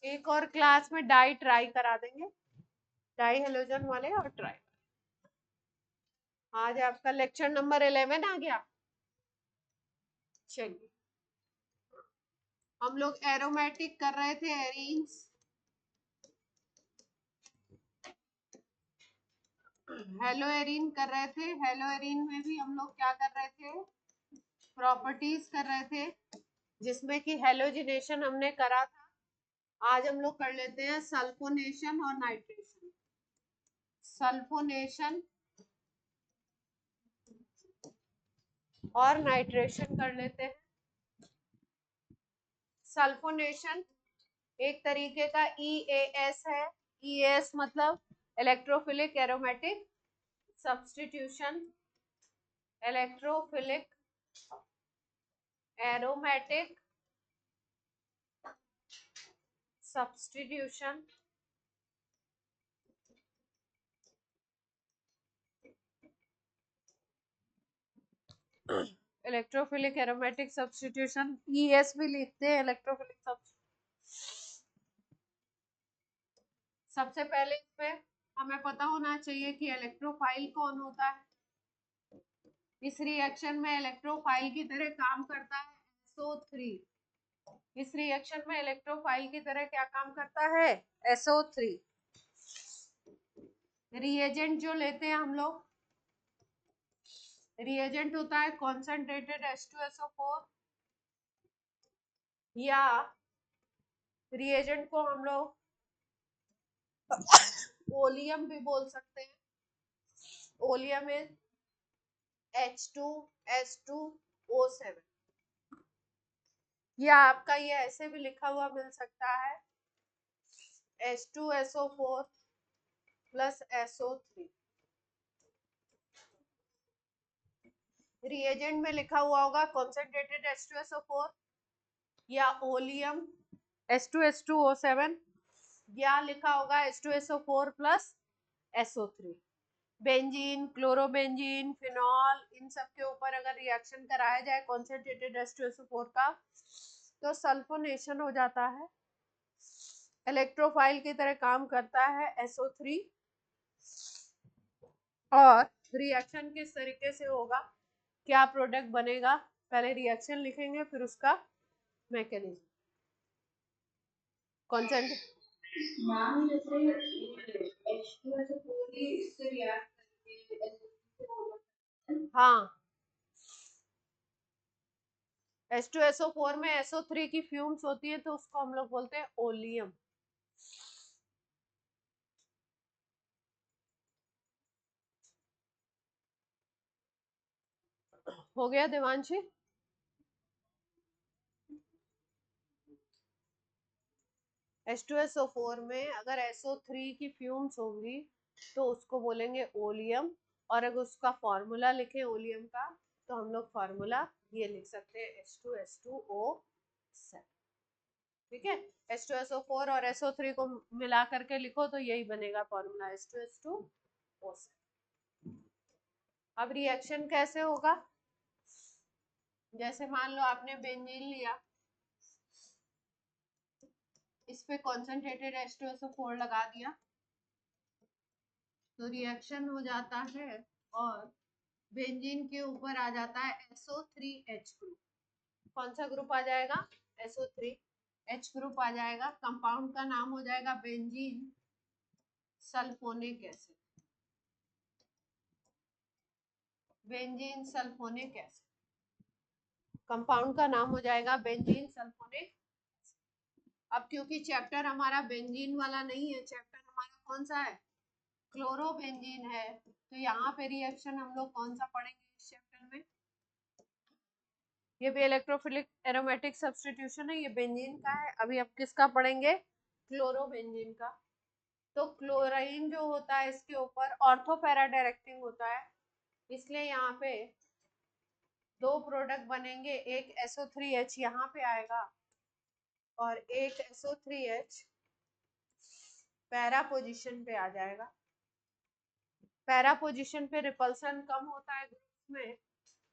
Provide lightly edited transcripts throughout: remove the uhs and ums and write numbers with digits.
एक और क्लास में डाई ट्राई करा देंगे, डाई हेलोजन वाले और ट्राई। आज आपका लेक्चर नंबर 11 आ गया। चलिए हम लोग एरोमेटिक कर रहे थे, एरीन्स, हेलो एरीन कर रहे थे। हेलो एरीन में भी हम लोग क्या कर रहे थे, प्रॉपर्टीज कर रहे थे, जिसमें कि हेलोजिनेशन हमने करा था। आज हम लोग कर लेते हैं सल्फोनेशन और नाइट्रेशन। सल्फोनेशन और नाइट्रेशन कर लेते हैं। सल्फोनेशन एक तरीके का EAS है। EAS मतलब electrophilic aromatic substitution, electrophilic aromatic substitution. Electrophilic aromatic substitution, ES भी लिखते हैं इलेक्ट्रोफिलिक सब्स्टिट्यूशन। सबसे पहले इसमें हमें पता होना चाहिए कि इलेक्ट्रोफाइल कौन होता है। इस रिएक्शन में इलेक्ट्रोफाइल की तरह काम करता है SO3। इस रिएक्शन में इलेक्ट्रोफाइल की तरह क्या काम करता है, SO3। रिएजेंट जो लेते हैं हम लोग, रिएजेंट होता है कॉन्सेंट्रेटेड H2SO4, या रिएजेंट को हम लोग ओलियम भी बोल सकते हैं। ओलियम इज H2S2O7, या आपका ये ऐसे भी लिखा हुआ मिल सकता है H2SO4 प्लस SO3। रिएजेंट में लिखा हुआ होगा कॉन्सेंट्रेटेड H2SO4 या ओलियम H2S2O7, या लिखा होगा H2SO4 plus SO3। Benzene, chlorobenzene, phenol, इन सब के ऊपर अगर रिएक्शन कराया जाए कॉन्सेंट्रेटेड H2SO4 का, तो सल्फोनेशन हो जाता है। इलेक्ट्रोफाइल की तरह काम करता है SO3। और रिएक्शन किस तरीके से होगा, क्या प्रोडक्ट बनेगा, पहले रिएक्शन लिखेंगे फिर उसका मैकेनिज्म। कॉन्सेंट्रेट हाँ, H2SO4 में SO3 की फ्यूम्स होती है तो उसको हम लोग बोलते हैं ओलियम। हो गया देवांशी? H2SO4 में अगर SO3 की फ्यूम्स होंगी तो उसको बोलेंगे ओलियम। और अगर उसका फॉर्मूला लिखे ओलियम का, तो हम लोग फॉर्मूला ये लिख सकते हैं H2S2O7। ठीक है, H2SO4 और SO3 को मिला करके लिखो तो यही बनेगा फॉर्मूला H2S2O7। अब रिएक्शन कैसे होगा, जैसे मान लो आपने बेंजीन लिया, इस पे कॉन्सेंट्रेटेड H2SO4 लगा दिया, तो रिएक्शन हो जाता है और बेंजीन के ऊपर आ जाता है SO3H ग्रुप। कौन सा ग्रुप आ जाएगा, SO3H ग्रुप आ जाएगा। कंपाउंड का नाम हो जाएगा benzene sulphonic acid. Benzene sulphonic acid compound का नाम हो जाएगा बेंजीन सल्फोनिक। अब क्योंकि चैप्टर हमारा बेंजीन वाला नहीं है, चैप्टर हमारा कौन सा है, क्लोरोबेंजीन है, तो यहाँ पे रिएक्शन हम लोग कौन सा पढ़ेंगे इस चैप्टर में, ये भी इलेक्ट्रोफिलिक एरोमेटिक सब्स्टिट्यूशन है, ये बेंजीन का है। अभी अब किसका पढ़ेंगे, क्लोरोबेंजीन का। तो क्लोरीन जो होता है इसके ऊपर ऑर्थोपैरा डायरेक्टिंग होता है, इसलिए यहाँ पे दो प्रोडक्ट बनेंगे, एक SO3H यहाँ पे आएगा और एक SO3H पैरा पोजीशन पे आ जाएगा। पैरा पोजीशन पे रिपल्सन कम होता है ग्रुप्स में,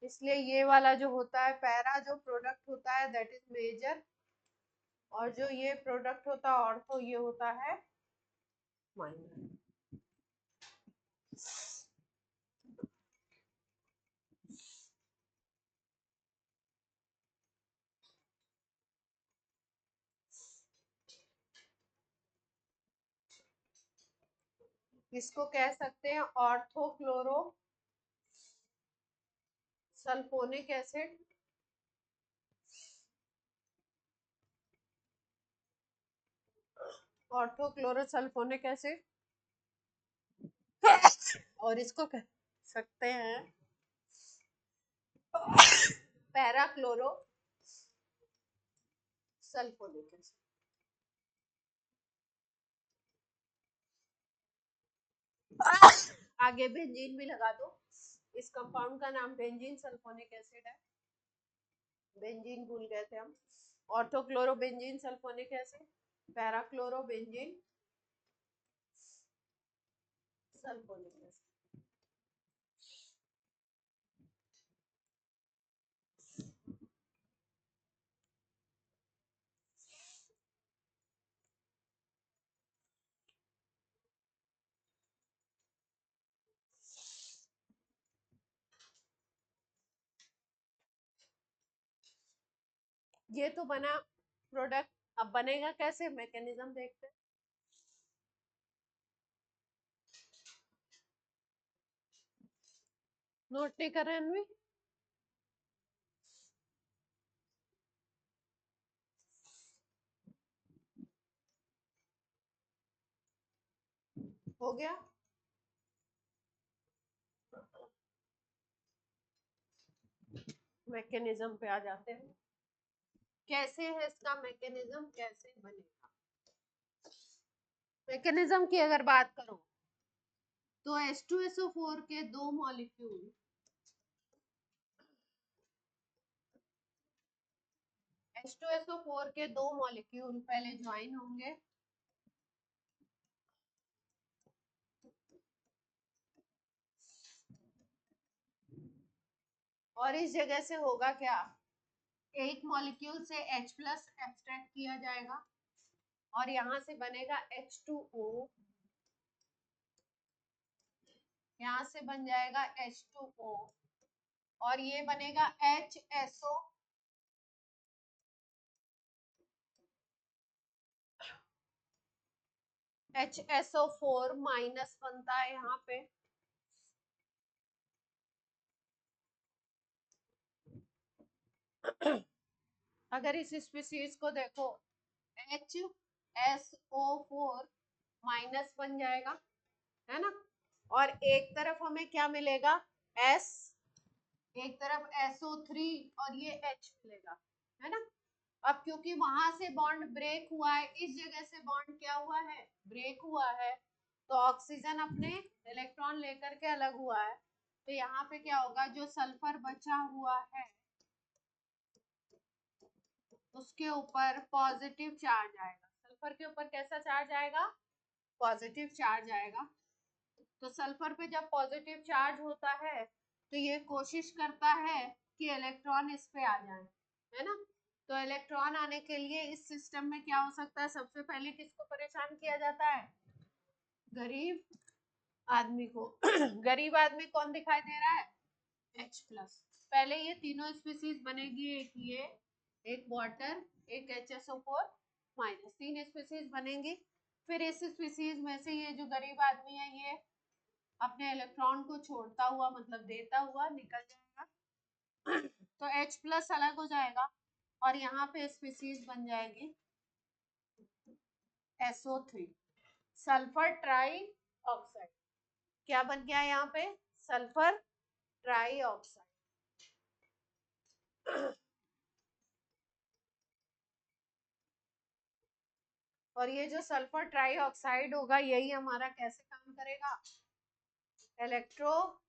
इसलिए ये वाला जो होता है पैरा जो प्रोडक्ट होता है दैट इज मेजर और जो ये प्रोडक्ट होता है ऑर्थो, ये होता है माइनर। इसको कह सकते हैं orthochloro sulphonic acid, orthochlorosulphonic acid. और इसको कह सकते हैं पैराक्लोरो सल्फोनिक एसिड। आगे बेंजीन भी लगा दो। इस कंपाउंड का नाम बेंजीन सल्फोनिक एसिड है। बेंजीन भूल गए थे हम। Orthochloro benzene sulphonic acid, parachloro benzene sulphonic acid. ये तो बना प्रोडक्ट। अब बनेगा कैसे, मैकेनिज्म देखते हैं। नोट नहीं कर रहे हैं अनवी? हो गया। मैकेनिज्म पे आ जाते हैं। कैसे है इसका मैकेनिज्म, कैसे बनेगा। मैकेनिज्म की अगर बात करो तो H2SO4 के दो मॉलिक्यूल H2SO4 के दो मॉलिक्यूल पहले ज्वाइन होंगे, और इस जगह से होगा क्या, एक मॉलिक्यूल से H प्लस एक्सट्रैक्ट किया जाएगा और यहां से बनेगा H2O, यहां से बन जाएगा H2O, और ये बनेगा HSO, HSO4 माइनस बनता है यहाँ पे। अगर इस स्पीसीज को देखो HSO4 माइनस बन जाएगा, है ना। और एक तरफ हमें क्या मिलेगा, S, एक तरफ SO3 और ये H मिलेगा, है ना। अब क्योंकि वहां से बॉन्ड ब्रेक हुआ है, इस जगह से बॉन्ड क्या हुआ है, ब्रेक हुआ है, तो ऑक्सीजन अपने इलेक्ट्रॉन लेकर के अलग हुआ है। तो यहाँ पे क्या होगा, जो सल्फर बचा हुआ है उसके ऊपर पॉजिटिव चार्ज आएगा। सल्फर के ऊपर कैसा चार्ज आएगा, पॉजिटिव चार्ज आएगा। तो सल्फर पे जब पॉजिटिव चार्ज होता है तो ये कोशिश करता है कि इलेक्ट्रॉन इस पे आ जाए, है ना। तो इलेक्ट्रॉन आने के लिए इस सिस्टम में क्या हो सकता है, सबसे पहले किसको परेशान किया जाता है, गरीब आदमी को। गरीब आदमी कौन दिखाई दे रहा है, H प्लस। पहले ये तीनों स्पीसीज बनेगी, एक ये, एक वाटर, एक HSO4 माइनस, तीन स्पीसीज बनेंगी। फिर इस स्पीसीज में से ये जो गरीब आदमी है ये अपने इलेक्ट्रॉन को छोड़ता हुआ, मतलब देता हुआ निकल जाएगा। तो H प्लस अलग हो जाएगा और यहाँ पे स्पीसीज बन जाएगी SO3, सल्फर ट्राई ऑक्साइड। क्या बन गया यहाँ पे, सल्फर ट्राई ऑक्साइड। और ये जो सल्फर ट्राई ऑक्साइड होगा यही हमारा कैसे काम करेगा, इलेक्ट्रोफाइल।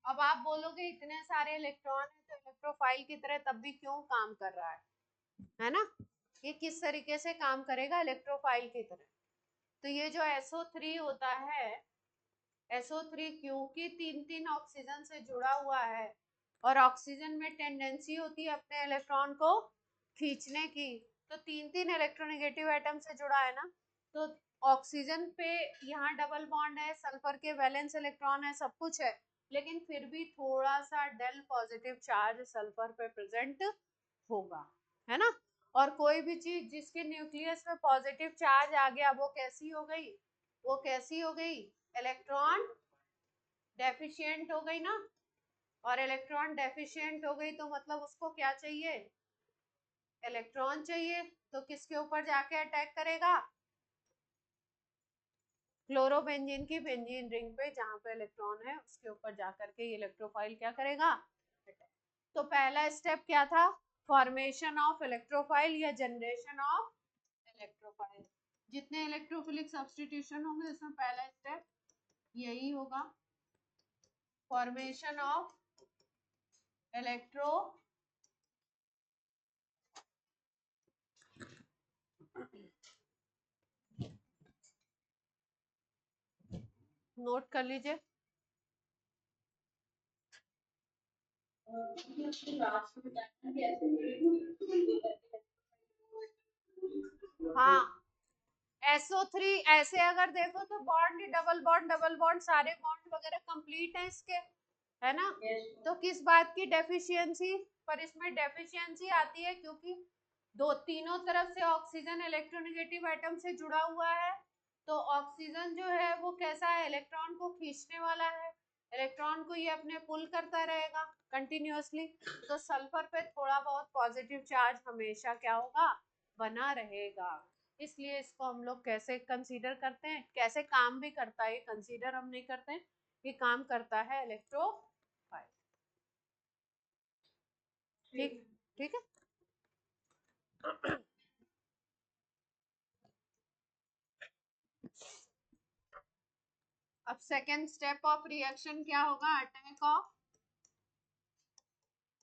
अब आप बोलोगे इतने सारे इलेक्ट्रॉन है तो इलेक्ट्रोफाइल की तरह तब भी क्यों काम कर रहा है ना। ये किस तरीके से काम करेगा इलेक्ट्रोफाइल की तरह। तो ये जो SO3 होता है, SO3 क्योंकि तीन तीन ऑक्सीजन से जुड़ा हुआ है और ऑक्सीजन में टेंडेंसी होती है अपने इलेक्ट्रॉन को खींचने की। तो तीन तीन इलेक्ट्रोनेगेटिव एटम से जुड़ा है ना, तो ऑक्सीजन पे यहाँ डबल बॉन्ड है, सल्फर के वैलेंस इलेक्ट्रॉन है, सब कुछ है, लेकिन फिर भी थोड़ा सा डेल पॉजिटिव चार्ज सल्फर पे प्रेजेंट होगा, है ना। और कोई भी चीज जिसके न्यूक्लियस में पॉजिटिव चार्ज आ गया, वो कैसी हो गई, वो कैसी हो गई, इलेक्ट्रॉन डेफिशिएंट हो गई ना। और इलेक्ट्रॉन डेफिशिएंट हो गई तो मतलब उसको क्या चाहिए, इलेक्ट्रॉन चाहिए। तो किसके ऊपर जाके अटैक करेगा, क्लोरोबेंजीन की बेंजीन रिंग पे, जहां पे इलेक्ट्रॉन है उसके ऊपर जाकर के इलेक्ट्रोफाइल क्या करेगा, तो पहला स्टेप क्या था, फॉर्मेशन ऑफ इलेक्ट्रोफाइल या जनरेशन ऑफ इलेक्ट्रोफाइल। जितने इलेक्ट्रोफिलिक सब्स्टिट्यूशन होंगे उसमें पहला स्टेप यही होगा, फॉर्मेशन ऑफ इलेक्ट्रो नोट कर लीजिए। हाँ, SO3 ऐसे अगर देखो तो बॉन्ड, डबल बॉन्ड सारे बॉन्ड वगैरह कंप्लीट है इसके, है ना। तो किस बात की डेफिशिएंसी, पर इसमें डेफिशिएंसी आती है क्योंकि दो तीनों तरफ से ऑक्सीजन इलेक्ट्रोनेगेटिव एटम से जुड़ा हुआ है। तो ऑक्सीजन जो है वो कैसा है, इलेक्ट्रॉन को खींचने वाला है, इलेक्ट्रॉन को ये अपने पुल करता रहेगा कंटिन्यूअसली। तो सल्फर पे थोड़ा बहुत पॉजिटिव चार्ज हमेशा क्या होगा, बना रहेगा। इसलिए इसको हम लोग कैसे कंसीडर करते हैं, कैसे काम भी करता है, कंसीडर हम नहीं करते हैं, ये काम करता है इलेक्ट्रोफाइल। ठीक, ठीक है। अब सेकेंड स्टेप ऑफ रिएक्शन क्या होगा, attack of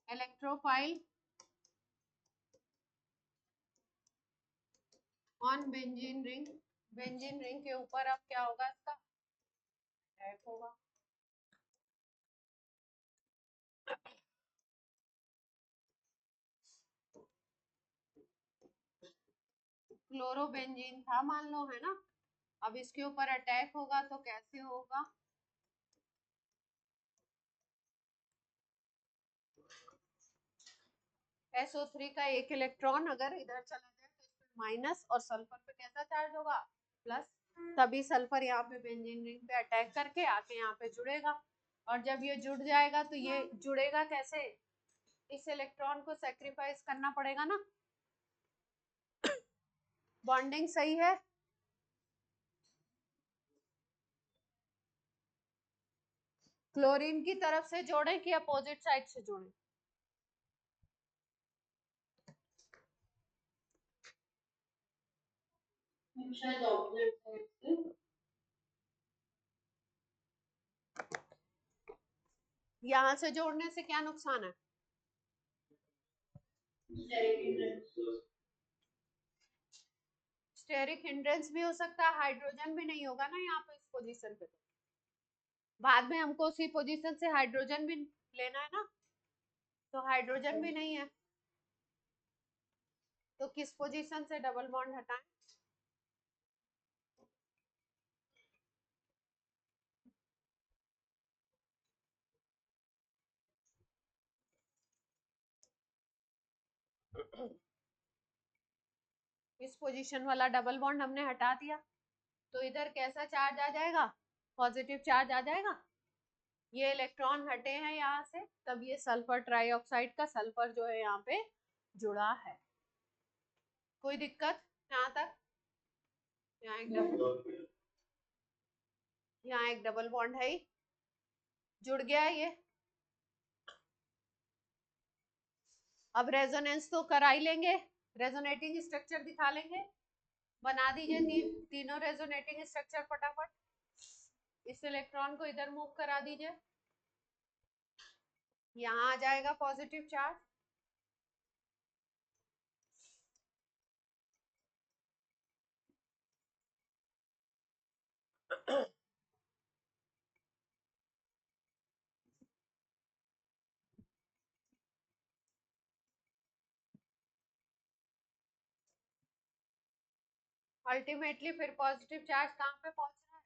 electrophile on benzene ring. Benzene ring के ऊपर अब क्या होगा, इसका अटैक होगा। क्लोरोबेंजीन था मान लो, है ना। अब इसके ऊपर अटैक होगा तो कैसे होगा, SO3 का एक इलेक्ट्रॉन अगर इधर चला जाए तो इसमें माइनस, और सल्फर पे कैसा चार्ज होगा, प्लस। तभी सल्फर यहाँ पे बेंजीन रिंग पे अटैक करके आके यहाँ पे जुड़ेगा। और जब ये जुड़ जाएगा तो ये जुड़ेगा कैसे, इस इलेक्ट्रॉन को सेक्रीफाइस करना पड़ेगा ना। बॉन्डिंग सही है, क्लोरीन की तरफ से जोड़े कि अपोजिट साइड से जोड़े, यहाँ से जोड़ने से क्या नुकसान है, स्टेरिक हिंड्रेंस भी हो सकता है, हाइड्रोजन भी नहीं होगा ना यहाँ पे इस पोजीशन पे। बाद में हमको उसी पोजीशन से हाइड्रोजन भी लेना है ना, तो हाइड्रोजन भी नहीं है, तो किस पोजीशन से डबल बॉन्ड हटाएं, इस पोजीशन वाला डबल बॉन्ड हमने हटा दिया, तो इधर कैसा चार्ज आ जाएगा, पॉजिटिव चार्ज आ जाएगा। ये इलेक्ट्रॉन हटे हैं यहाँ से, तब ये सल्फर ट्राईऑक्साइड का सल्फर जो है यहाँ पे जुड़ा है। कोई दिक्कत यहाँ तक, यहाँ एक डबल बॉन्ड है ही, जुड़ गया है ये। अब रेजोनेंस तो करा ही लेंगे, रेजोनेटिंग स्ट्रक्चर दिखा लेंगे, बना दीजिए तीनों रेजोनेटिंग स्ट्रक्चर फटाफट। इस इलेक्ट्रॉन को इधर मूव करा दीजिए, यहाँ आ जाएगा पॉजिटिव चार्ज, अल्टीमेटली फिर पॉजिटिव चार्ज कहाँ पे पहुंच रहा है,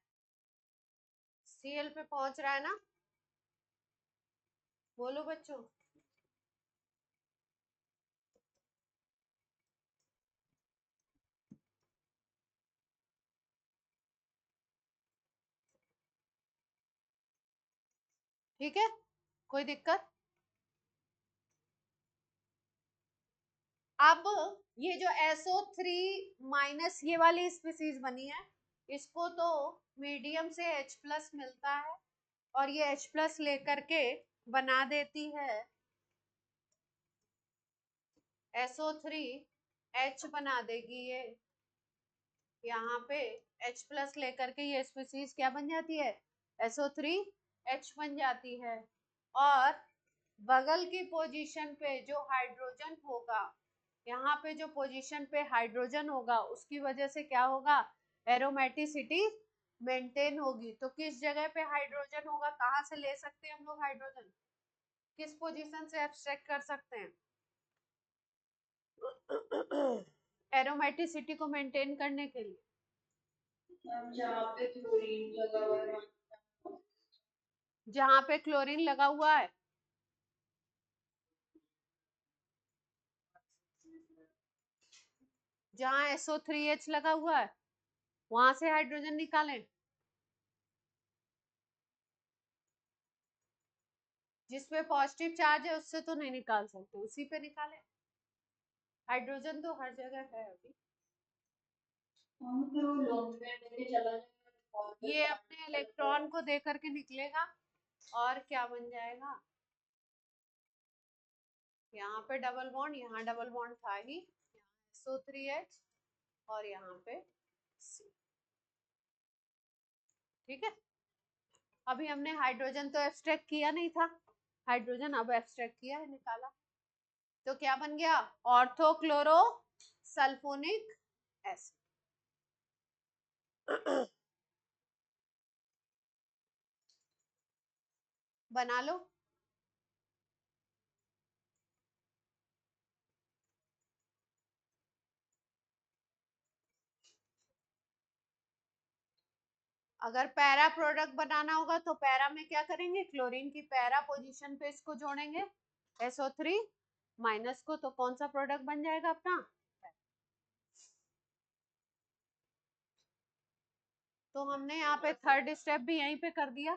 Cl पे पहुंच रहा है ना। बोलो बच्चों। ठीक है, कोई दिक्कत। अब ये जो SO3 माइनस ये वाली स्पीसीज बनी है, इसको तो मीडियम से H प्लस मिलता है और ये H प्लस लेकर के बना देती है SO3, H बना देगी ये, यहाँ पे H प्लस लेकर के ये स्पीसीज क्या बन जाती है, SO3 H बन जाती है। और बगल की पोजीशन पे जो हाइड्रोजन होगा, यहाँ पे जो पोजीशन पे हाइड्रोजन होगा उसकी वजह से क्या होगा, एरोमेटिसिटी मेंटेन होगी। तो किस जगह पे हाइड्रोजन होगा, कहाँ से ले सकते हैं हम लोग हाइड्रोजन, किस पोजीशन से एब्स्ट्रैक्ट कर सकते हैं, एरोमेटिसिटी को मेंटेन करने के लिए। जहाँ पे क्लोरीन लगा हुआ है, जहाँ पे क्लोरीन लगा हुआ है, जहाँ SO3H लगा हुआ है वहां से हाइड्रोजन निकालें। जिसपे पॉजिटिव चार्ज है उससे तो नहीं निकाल सकते, उसी पे निकालें। हाइड्रोजन तो हर जगह है अभी। हम तो लॉन्ग में लेके चला जाएगा, ये अपने इलेक्ट्रॉन को दे करके निकलेगा और क्या बन जाएगा, यहाँ पे डबल बॉन्ड, यहाँ डबल बॉन्ड था ही, SO3H और यहाँ पे C। ठीक है, अभी हमने हाइड्रोजन तो एब्स्ट्रैक्ट किया नहीं था, हाइड्रोजन अब एब्स्ट्रैक्ट किया है, निकाला, तो क्या बन गया, ऑर्थोक्लोरो सल्फोनिक एसिड। बना लो। अगर पैरा प्रोडक्ट बनाना होगा तो पैरा में क्या करेंगे, क्लोरीन की पैरा पोजीशन पे इसको जोड़ेंगे SO3 माइनस को, तो कौन सा प्रोडक्ट बन जाएगा अपना। तो हमने यहाँ पे थर्ड स्टेप भी यहीं पे कर दिया,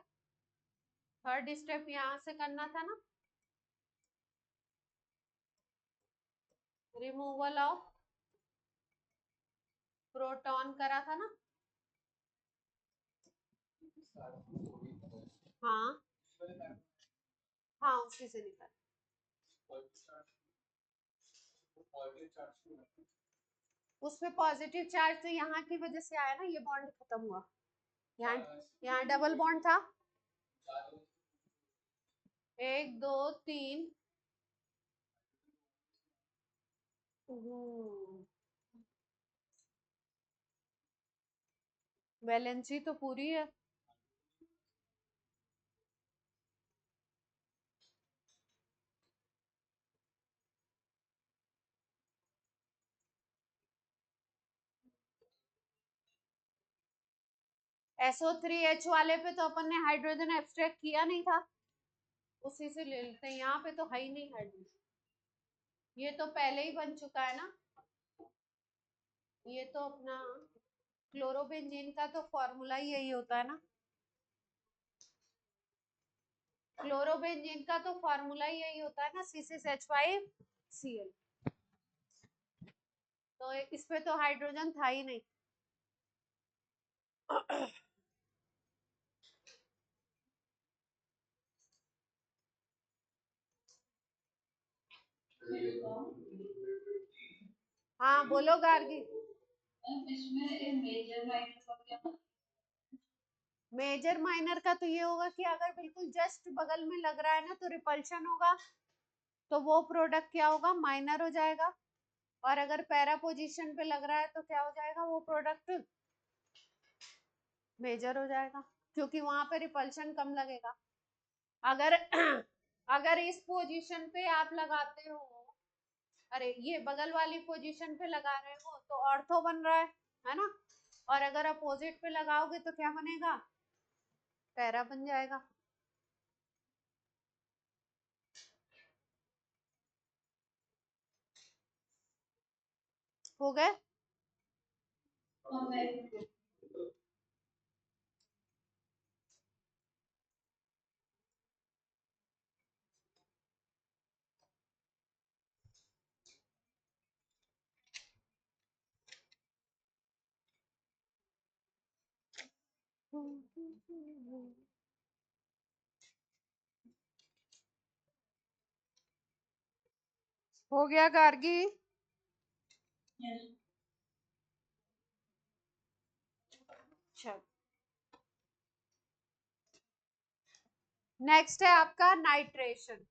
थर्ड स्टेप यहाँ से करना था ना, रिमूवल ऑफ प्रोटॉन करा था ना। हाँ हाँ, उसी से निकल, उसमें पॉजिटिव चार्ज तो यहाँ की वजह से आया ना, ये बॉन्ड खत्म हुआ, यहाँ यहाँ डबल बॉन्ड था, 1 2 3, वैलेंसी तो पूरी है। SO3H वाले पे तो अपन ने हाइड्रोजन एक्सट्रैक्ट किया नहीं था, उसी से ले लेते हैं, यहाँ पे तो है ही नहीं हाइड्रोजन, ये तो पहले ही बन चुका है ना। ये तो अपना क्लोरोबेंजीन का तो फॉर्मूला ही यही होता है ना, क्लोरोबेंजीन का तो फॉर्मूला ही यही होता है ना, C6H5Cl। तो इस पे तो हाइड्रोजन था ही नहीं। हाँ बोलो गार्गी। इसमें मेजर माइनर का क्या, मेजर माइनर का तो ये होगा कि अगर बिल्कुल जस्ट बगल में लग रहा है ना तो रिपल्शन होगा, तो वो प्रोडक्ट क्या होगा, माइनर हो जाएगा। और अगर पैरा पोजीशन पे लग रहा है तो क्या हो जाएगा, वो प्रोडक्ट मेजर हो जाएगा, क्योंकि वहां पे रिपल्शन कम लगेगा। अगर अगर इस पोजीशन पे आप लगाते हो, अरे ये बगल वाली पोजीशन पे लगा रहे हो तो ऑर्थो बन रहा है, है ना। और अगर अपोजिट पे लगाओगे तो क्या बनेगा, पैरा बन जाएगा। हो गए। Okay. हो गया गार्गी। Yes. चल, नेक्स्ट है आपका नाइट्रेशन।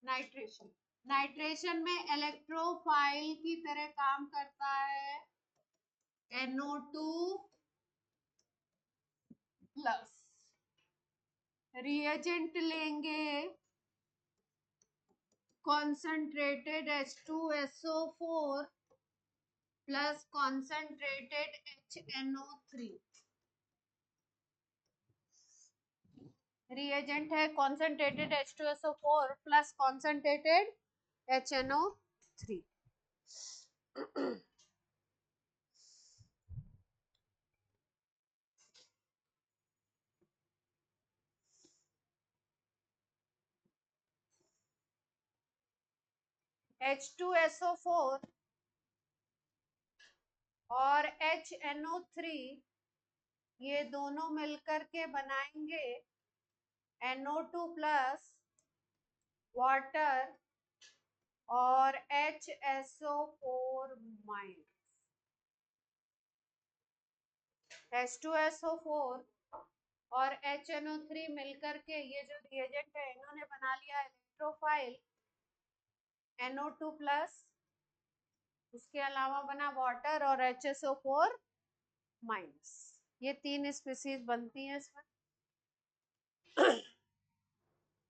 नाइट्रेशन, नाइट्रेशन में इलेक्ट्रोफाइल की तरह काम करता है NO2 प्लस। रिएजेंट लेंगे concentrated H2SO4 plus concentrated HNO3। Reagent है concentrated H2SO4 plus concentrated HNO3। H2SO4 और HNO3 ये दोनों मिलकर के बनाएंगे NO2 प्लस वाटर और HSO4 माइनस। H2SO4 और HNO3 मिलकर के ये जो रिएजेंट है इन्होंने बना लिया इलेक्ट्रोफाइल NO2 प्लस, उसके अलावा बना वाटर और HSO4 माइनस। ये 3 स्पीसीज बनती हैं इसमें,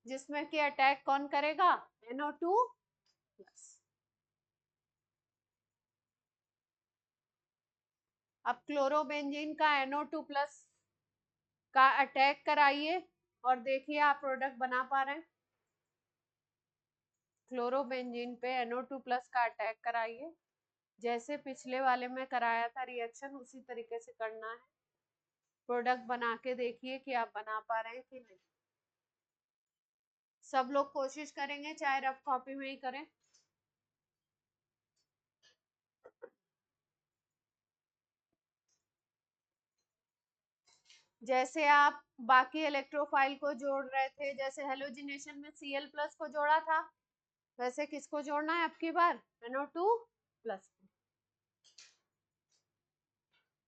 जिसमें कि अटैक कौन करेगा, NO2 प्लस। अब क्लोरोबेंजीन का NO2 प्लस का अटैक कराइए और देखिए आप प्रोडक्ट बना पा रहे हैं। क्लोरोबेंजीन पे NO2 प्लस का अटैक कराइए, जैसे पिछले वाले में कराया था रिएक्शन उसी तरीके से करना है। प्रोडक्ट बना के देखिए कि आप बना पा रहे हैं कि नहीं। सब लोग कोशिश करेंगे, चाहे रफ कॉपी में ही करें। जैसे आप बाकी इलेक्ट्रोफाइल को जोड़ रहे थे, जैसे हेलोजिनेशन में Cl प्लस को जोड़ा था, वैसे किसको जोड़ना है अब की बार, NO2 प्लस।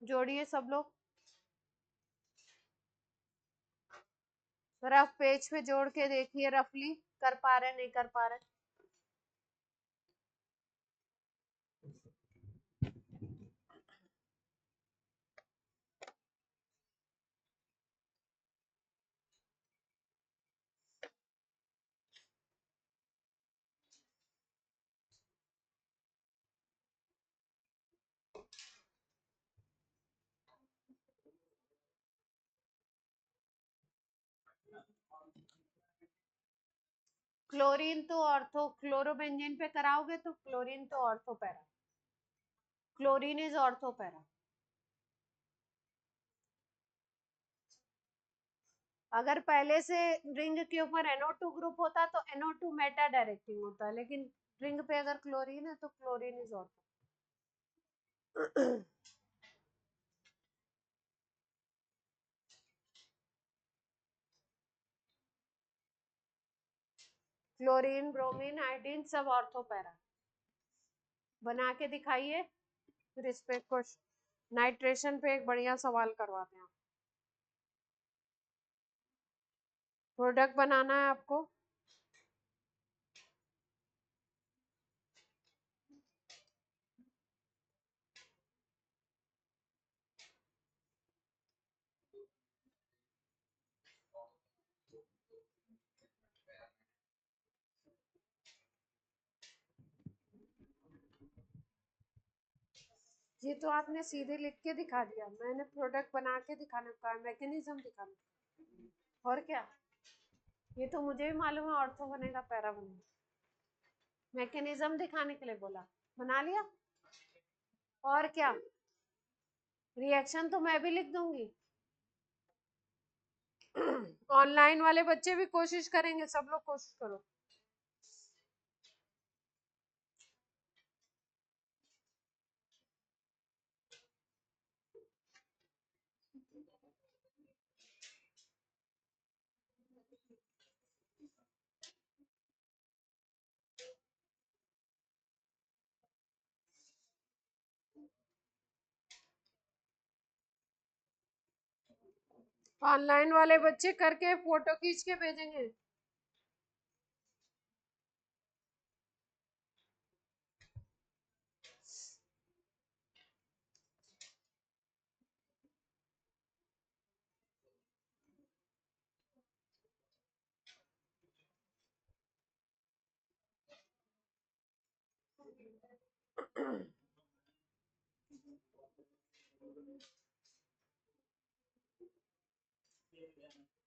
जोड़िए सब लोग, रफ पेज पे जोड़ के देखिए रफली कर पा रहे नहीं कर पा रहे। क्लोरीन तो ऑर्थो, क्लोरोबेंजीन पे कराओगे तो क्लोरीन तो ortho para, chlorine is ortho para. अगर पहले से रिंग के ऊपर NO2 ग्रुप होता तो NO2 मेटा डायरेक्टिंग होता, लेकिन रिंग पे अगर क्लोरीन है तो chlorine is ortho. Chlorine, bromine, iodine सब ऑर्थो पैरा। बना के दिखाइए, फिर इस पे कुछ नाइट्रेशन पे एक बढ़िया सवाल करवाते हैं। प्रोडक्ट बनाना है आपको। ये तो आपने सीधे लिख के दिखा दिया, मैंने प्रोडक्ट बना के दिखाने का, मैकेनिज्म दिखाना, और क्या। ये तो मुझे भी मालूम है ऑर्थो बनेगा पैरा बनेगा, मैकेनिज्म दिखाने के लिए बोला, बना लिया। और क्या, रिएक्शन तो मैं भी लिख दूंगी। ऑनलाइन वाले बच्चे भी कोशिश करेंगे, सब लोग कोशिश करो। ऑनलाइन वाले बच्चे करके फोटो खींच के भेजेंगे।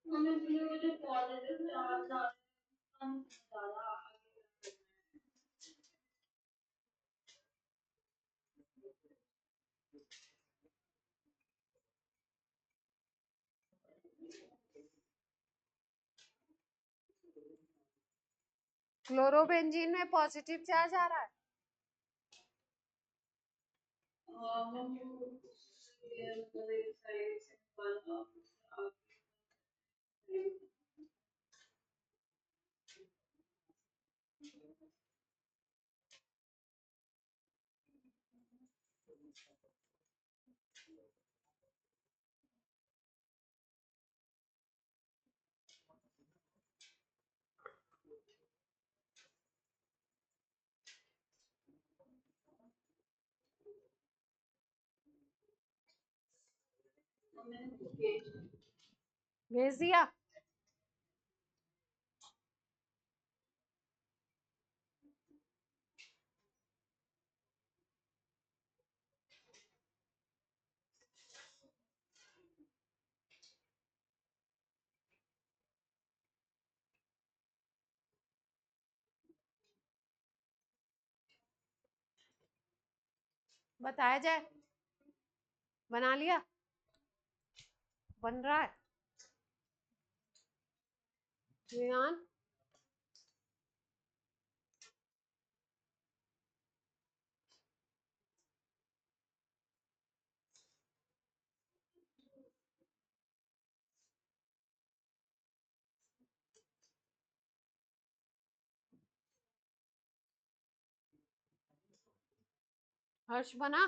हमें मुझे पॉजिटिव चार्ज आ हम ज़्यादा क्लोरोबेंजीन में पॉजिटिव चार्ज आ रहा है। हम ये मतलब एक साइड से वाला भेज दिया। बताया जाए, बना लिया, बन रहा है। रियान, हर्ष बना।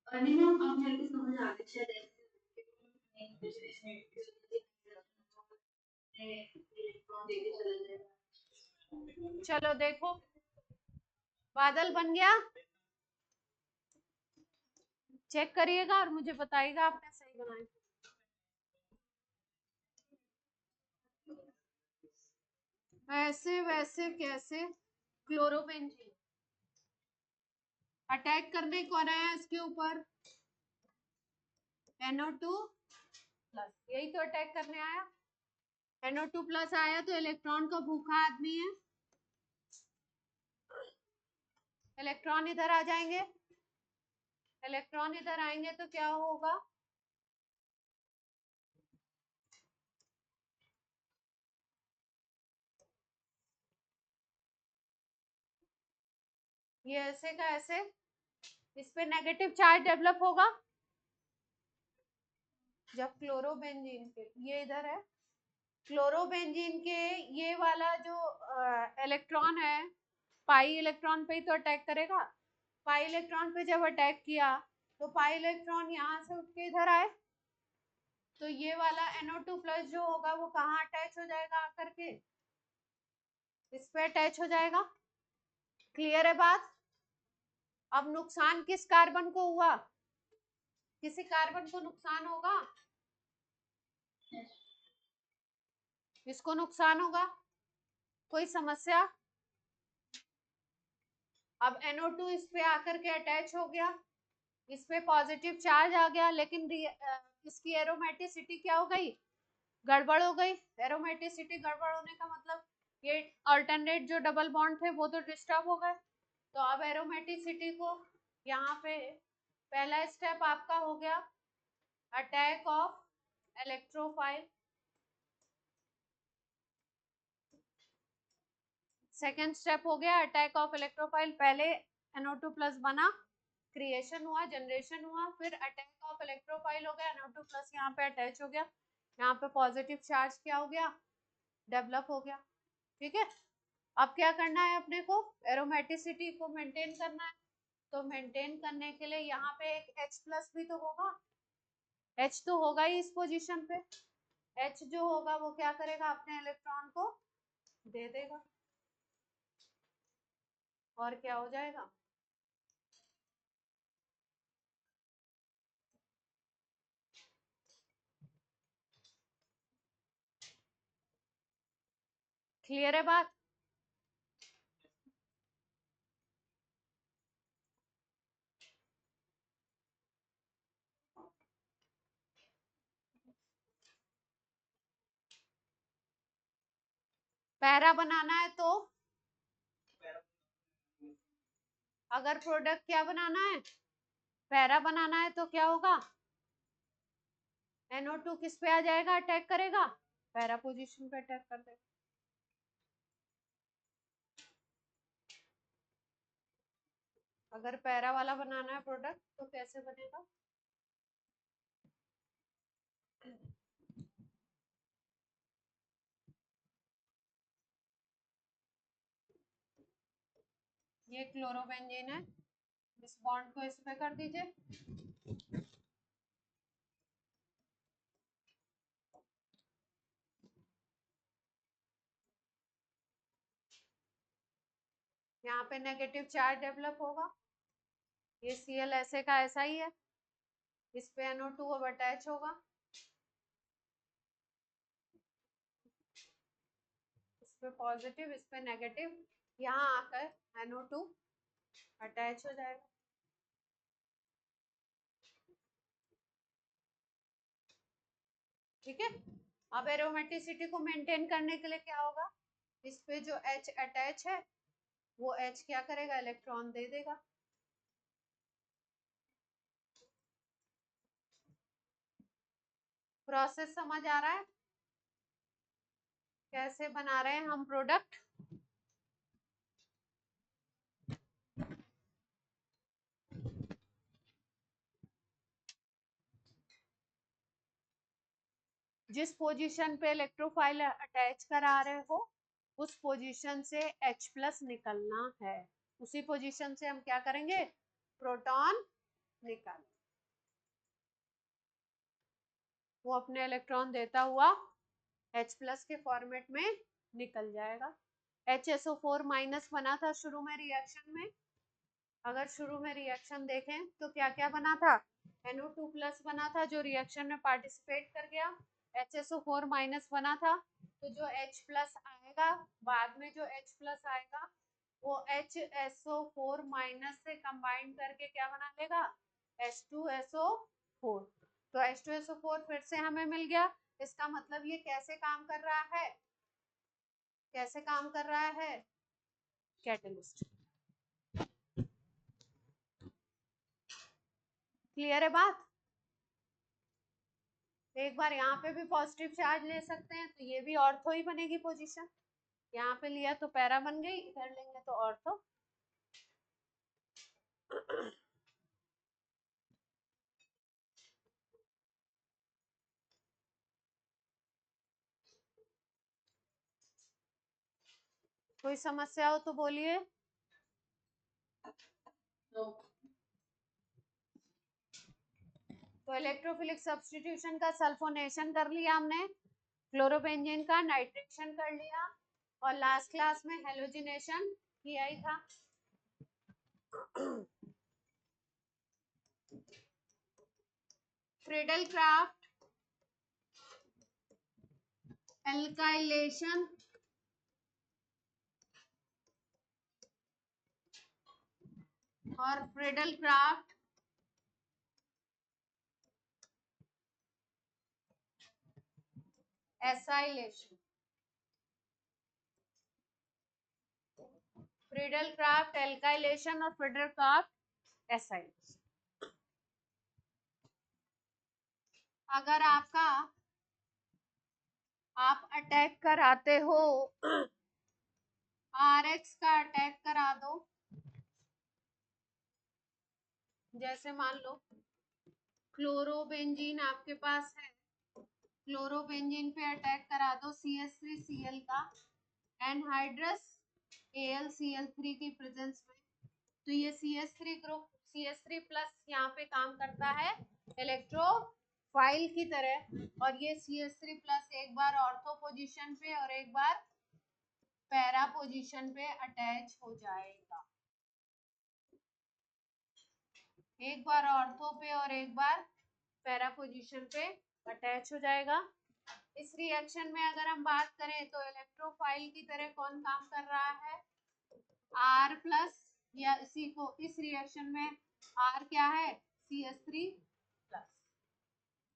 अभी ना अब मेरे को समझ आ गया शायद चलो देखो, बादल बन गया, चेक करिएगा और मुझे बताइएगा आपने सही बनाया। ऐसे वैसे कैसे, क्लोरोबेंजीन अटैक करने कौन आया इसके ऊपर, NO2 प्लस, यही तो अटैक करने आया। NO2 प्लस आया तो इलेक्ट्रॉन का भूखा आदमी है, इलेक्ट्रॉन इधर आ जाएंगे, इलेक्ट्रॉन इधर आएंगे तो क्या होगा, ये ऐसे का ऐसे, इस पे नेगेटिव चार्ज डेवलप होगा। जब क्लोरोबेंजीन के, ये इधर है, क्लोरोबेंजीन के ये वाला जो इलेक्ट्रॉन है, पाई इलेक्ट्रॉन पे ही तो अटैक करेगा। पाई इलेक्ट्रॉन पे जब अटैक किया तो पाई इलेक्ट्रॉन यहाँ से उठ के इधर आए, तो ये वाला NO2 प्लस जो होगा वो कहाँ अटैच हो जाएगा, आकर के इस पे अटैच हो जाएगा। क्लियर है बात। अब नुकसान किस कार्बन को हुआ, किसी कार्बन को नुकसान होगा, इसको नुकसान होगा, कोई समस्या? अब NO2 इस पे आकर के अटैच हो गया, इस पे पॉजिटिव चार्ज आ गया, लेकिन इसकी एरोमेटिसिटी क्या हो गई? गड़बड़ हो गई। एरोमेटिसिटी गड़बड़ होने का मतलब ये अल्टरनेट जो डबल बॉन्ड थे वो तो डिस्टर्ब हो गए। तो अब एरोमेटिसिटी को यहाँ पे पहला स्टेप आपका हो गया attack of electrophile, second step हो गया अटैक ऑफ इलेक्ट्रोफाइल। पहले NO2 प्लस बना, क्रिएशन हुआ, जनरेशन हुआ, फिर अटैक ऑफ इलेक्ट्रोफाइल हो गया, NO2 प्लस यहाँ पे अटैच हो गया, यहाँ पे पॉजिटिव चार्ज क्या हो गया? डेवलप हो गया। ठीक है, अब क्या करना है अपने को? एरोमेटिसिटी को मेंटेन करना है। तो मेंटेन करने के लिए यहाँ पे एक H प्लस भी तो होगा, H तो होगा ही इस पोजीशन पे। H जो होगा वो क्या करेगा? अपने इलेक्ट्रॉन को दे देगा, और क्या हो जाएगा? क्लियर है बात? पैरा बनाना है तो अगर प्रोडक्ट क्या बनाना है? पैरा बनाना है तो क्या होगा? NO2 किस पे आ जाएगा? अटैक करेगा, पैरा पोजीशन पे अटैक कर देगा। अगर पैरा वाला बनाना है प्रोडक्ट तो कैसे बनेगा? ये क्लोरोबेंजीन है, इस बॉन्ड को इस पे कर दीजिए। यहाँ पे नेगेटिव चार्ज डेवलप होगा, ये Cl ऐसे का ऐसा ही है, इस पे NO2 अब अटैच होगा, इस पे पॉजिटिव, इस पे नेगेटिव, यहाँ आकर NO2 अटैच हो जाएगा। ठीक है, अब एरोमेटिसिटी को मेंटेन करने के लिए क्या होगा? इस पे जो H अटैच है वो H क्या करेगा? इलेक्ट्रॉन दे देगा। प्रोसेस समझ आ रहा है कैसे बना रहे हैं हम प्रोडक्ट? जिस पोजीशन पे इलेक्ट्रोफाइल अटैच करा रहे हो उस पोजीशन से H प्लस निकलना है, उसी पोजीशन से हम क्या करेंगे? प्रोटॉन निकाल, वो अपने इलेक्ट्रॉन देता हुआ H प्लस के फॉर्मेट में निकल जाएगा। HSO4 माइनस बना था शुरू में रिएक्शन में, अगर शुरू में रिएक्शन देखें तो क्या क्या बना था? NO2 प्लस बना था जो रिएक्शन में पार्टिसिपेट कर गया, HSO4 माइनस बना था, तो जो H प्लस आएगा बाद में, जो H प्लस आएगा वो HSO4 माइनस से कंबाइन करके क्या बना लेगा? H2SO4। तो H2SO4 फिर से हमें मिल गया। इसका मतलब ये कैसे काम कर रहा है? कैसे काम कर रहा है? कैटलिस्ट। क्लियर है बात? एक बार यहाँ पे भी पॉजिटिव चार्ज ले सकते हैं तो ये भी ऑर्थो ही बनेगी पोजीशन। यहाँ पे लिया तो पैरा बन गई, इधर लेंगे तो ऑर्थो। कोई समस्या हो तो बोलिए। तो इलेक्ट्रोफिलिक सब्स्टिट्यूशन का सल्फोनेशन कर लिया हमने, क्लोरोबेंजीन का नाइट्रेशन कर लिया, और लास्ट क्लास में हेलोजिनेशन किया ही था। फ्रीडल क्राफ्ट एल्काइलेशन और Friedel Crafts acylation. Friedel Crafts alkylation और फ्रिडल क्राफ्ट एसाइलेशन। अगर आप अटैक कराते हो, RX का अटैक करा दो, जैसे मान लो क्लोरोबेंजीन आपके पास है, क्लोरोबेंजीन पे अटैक करा दो CH3Cl का एनहाइड्रस AlCl3 की प्रेजेंस में, तो ये CH3 ग्रुप CH3 प्लस यहाँ पे काम करता है इलेक्ट्रोफाइल की तरह, और ये CH3 प्लस एक बार ऑर्थो पोजीशन पे और एक बार पैरा पोजीशन पे अटैच हो जाएगा, एक बार ऑर्थो पे और एक बार पैरा पोजीशन पे अटैच हो जाएगा। इस रिएक्शन में अगर हम बात करें तो इलेक्ट्रोफाइल की तरह कौन काम कर रहा है, R प्लस, या इसी को इस रिएक्शन में R क्या है, CH3 प्लस,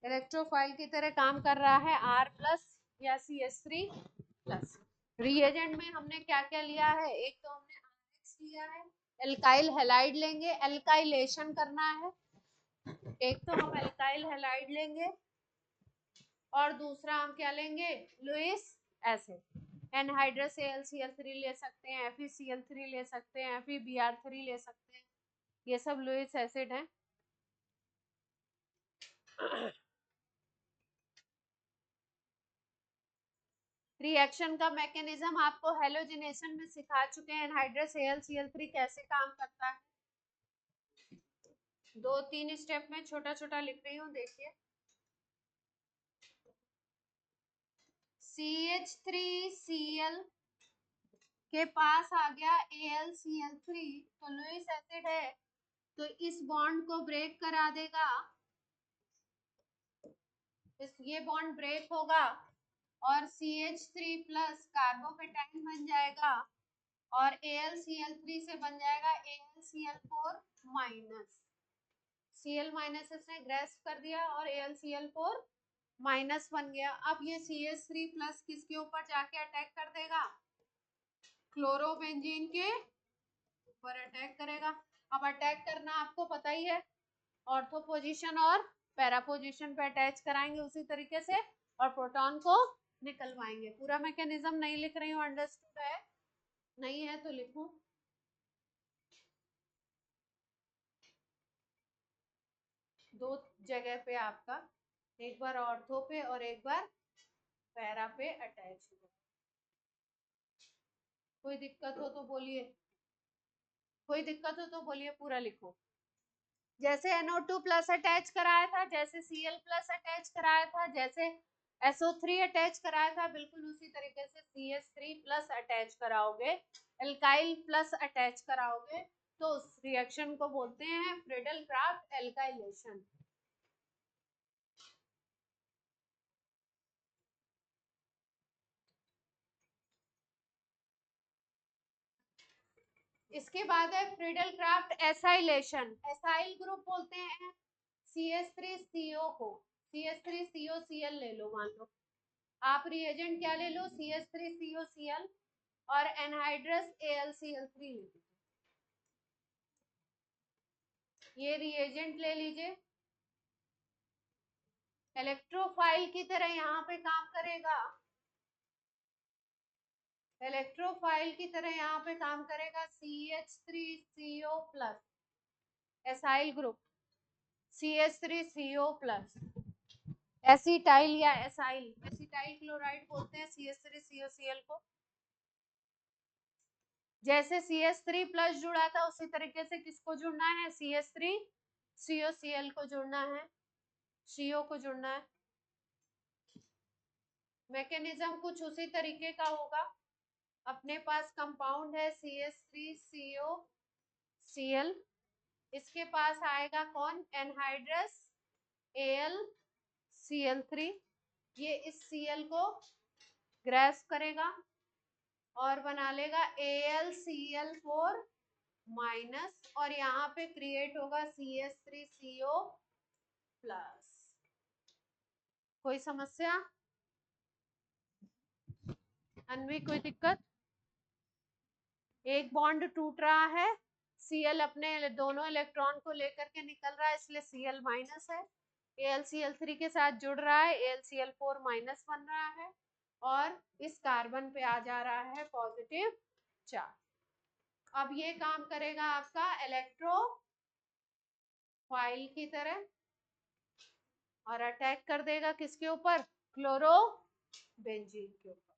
इलेक्ट्रोफाइल की तरह काम कर रहा है R प्लस या CH3 प्लस। रिएजेंट में हमने क्या क्या लिया है, एक तो हमने RX लिया है, एल्काइल हैलाइड लेंगे, एल्काइलेशन करना है, एक तो हम एल्काइल हैलाइड लेंगे और दूसरा हम क्या लेंगे, लुईस एसिड, एनहाइड्रस AlCl3 ले सकते हैं, FeCl3 ले सकते हैं, FeBr3 ले सकते हैं, ये सब लुईस एसिड है। रिएक्शन का मैकेनिज्म आपको हेलोजिनेशन में सिखा चुके हैं, एनहाइड्रस AlCl3 कैसे काम करता है, 2-3 स्टेप में छोटा छोटा लिख रही हूँ, देखिए CH3Cl के पास आ गया AlCl3, तो लुईस एसिड है, तो इस बॉन्ड को ब्रेक करा देगा, ये बॉन्ड ब्रेक होगा और CH3 प्लस कार्बोकेटाइन बन जाएगा और AlCl3 से बन जाएगा AlCl4 माइनस, Cl माइनस इसने ग्रेस्प कर दिया और AlCl4 माइनस बन गया। अब ये CH3 प्लस किसके ऊपर जाके अटैक कर देगा, क्लोरोबेंजीन के ऊपर अटैक करेगा। अब अटैक करना आपको पता ही है, ऑर्थो पोजीशन और पैरा पोजीशन पे अटैच कराएंगे उसी तरीके से और प्रोटॉन को निकलवाएंगे। पूरा मैकेनिज्म नहीं लिख रही हूँ, अंडरस्टूड है, नहीं है तो लिखूं, दो जगह पे आपका, एक बार ऑर्थो पे और एक बार पैरा पे अटैच हुआ। कोई दिक्कत हो तो बोलिए, कोई दिक्कत हो तो बोलिए, पूरा लिखो। जैसे NO2 प्लस अटैच कराया था, जैसे Cl प्लस अटैच कराया था, जैसे SO3 अटैच कराया था, बिल्कुल उसी तरीके से CH3 प्लस अटैच कराओगे, एल्काइल प्लस अटैच कराओगे, तो उस रिएक्शन को बोलते हैं फ्रिडल क्राफ्ट एल्काइलेशन। इसके बाद है Friedel Crafts acylation, acyl group बोलते हैं CH3CO को, CH3COCl ले लो, मान लो आप रिएजेंट क्या ले लो, CH3COCl और एनहाइड्रस AlCl3 ले लीजिए, ये रिएजेंट ले लीजिए, इलेक्ट्रोफाइल की तरह यहाँ पे काम करेगा, इलेक्ट्रोफाइल की तरह यहाँ पे काम करेगा CH3CO plus acyl group, CH3CO plus acetyl या एसाइल, एसिटाइल क्लोराइड बोलते हैं CH3COCl को। जैसे CH3 प्लस जुड़ा था उसी तरीके से किसको जुड़ना है, CH3COCl को जुड़ना है, CO को जुड़ना है। मैकेनिज्म कुछ उसी तरीके का होगा, अपने पास कंपाउंड है CH3COCl, इसके पास आएगा कौन, एनहाइड्रस AlCl3, ये इस Cl को ग्रेस्प करेगा और बना लेगा AlCl4 माइनस, और यहाँ पे क्रिएट होगा CH3CO प्लस। कोई समस्या? अनवी कोई दिक्कत? एक बॉन्ड टूट रहा है, Cl अपने दोनों इलेक्ट्रॉन को लेकर के निकल रहा है, इसलिए Cl माइनस है। AlCl3 के साथ जुड़ रहा है, AlCl4 माइनस बन रहा है, और इस कार्बन पे आ जा रहा है पॉजिटिव चार्ज। अब ये काम करेगा आपका इलेक्ट्रोफाइल की तरह और अटैक कर देगा किसके ऊपर? क्लोरोबेंजीन के ऊपर।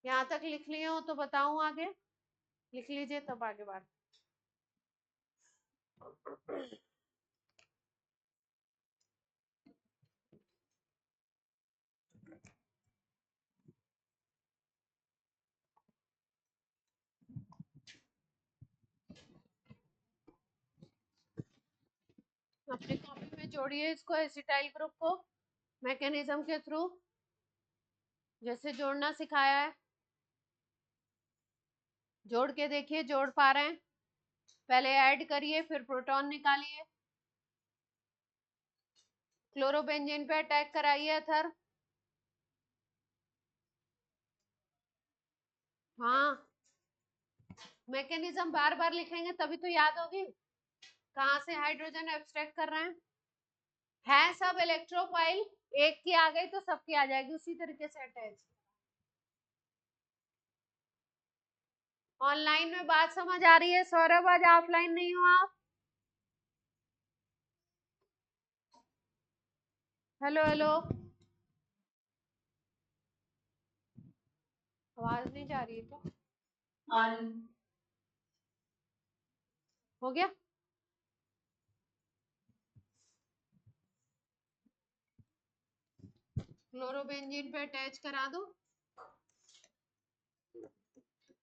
यहाँ तक लिख लिए हो तो बताऊं आगे? लिख लीजिए तब आगे बात। अपनी कॉपी में जोड़िए इसको, एसिटाइल ग्रुप को मैकेनिज्म के थ्रू, जैसे जोड़ना सिखाया है। जोड़ के देखिए, जोड़ पा रहे हैं? पहले ऐड करिए, फिर प्रोटॉन निकालिए, क्लोरोबेंजीन पे अटैक कराइए अथर। हाँ, मैकेनिज्म बार बार लिखेंगे तभी तो याद होगी। कहाँ से हाइड्रोजन एब्स्ट्रैक्ट कर रहे हैं? है सब इलेक्ट्रोफाइल, एक की आ गई तो सबकी आ जाएगी, उसी तरीके से अटैच। ऑनलाइन में बात समझ आ रही है? सौरभ आज ऑफलाइन नहीं हो आप? हेलो हेलो, आवाज नहीं जा रही है क्या? हो गया? क्लोरोबेंजीन पे अटैच करा दो,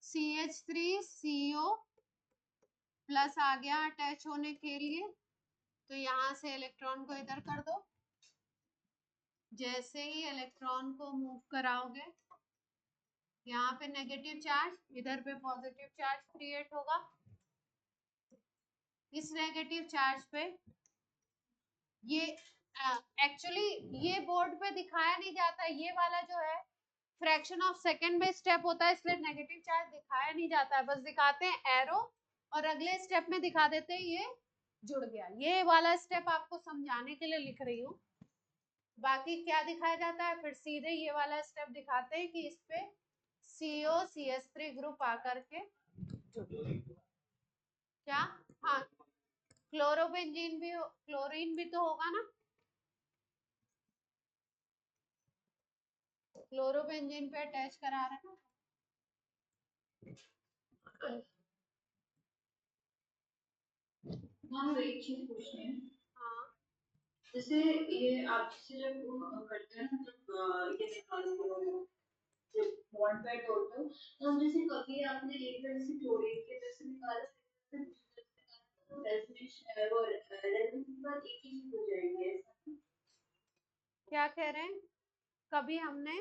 CH3CO प्लस आ गया अटैच होने के लिए, तो यहाँ से इलेक्ट्रॉन को इधर कर दो। जैसे ही इलेक्ट्रॉन को मूव कराओगे, यहाँ पे नेगेटिव चार्ज, इधर पे पॉजिटिव चार्ज क्रिएट होगा। इस नेगेटिव चार्ज पे ये एक्चुअली ये बोर्ड पे दिखाया नहीं जाता, ये वाला जो है फ्रैक्शन ऑफ सेकंड में स्टेप होता है, इसलिए नेगेटिव चार्ज दिखाया नहीं जाता है, बस दिखाते हैं एरो, और अगले स्टेप में दिखा देते हैं ये जुड़ गया। ये वाला स्टेप आपको समझाने के लिए लिख रही हूँ। बाकी क्या दिखाया जाता है, फिर सीधे ये वाला स्टेप दिखाते हैं कि इस पे COCH3 ग्रुप आकर के क्या, हाँ, क्लोरोबेंजीन भी, क्लोरीन भी तो होगा ना, क्लोरोबेंजीन पे अटैच करा रहे हैं ना। हाँ, एक चीज पूछनी है। हाँ, जैसे ये आप जैसे जब वो करते हैं ना, जब ये निकालते हो जब बॉन्ड पे तोड़ते हो, तो हम जैसे कभी आपने एक तरह से क्लोरीन के जैसे निकाला, तो रेजोनेंस वो रेजोनेंस के बाद एक ही चीज हो जाएगी ऐसा। क्या कह रहे हैं? कभी हमने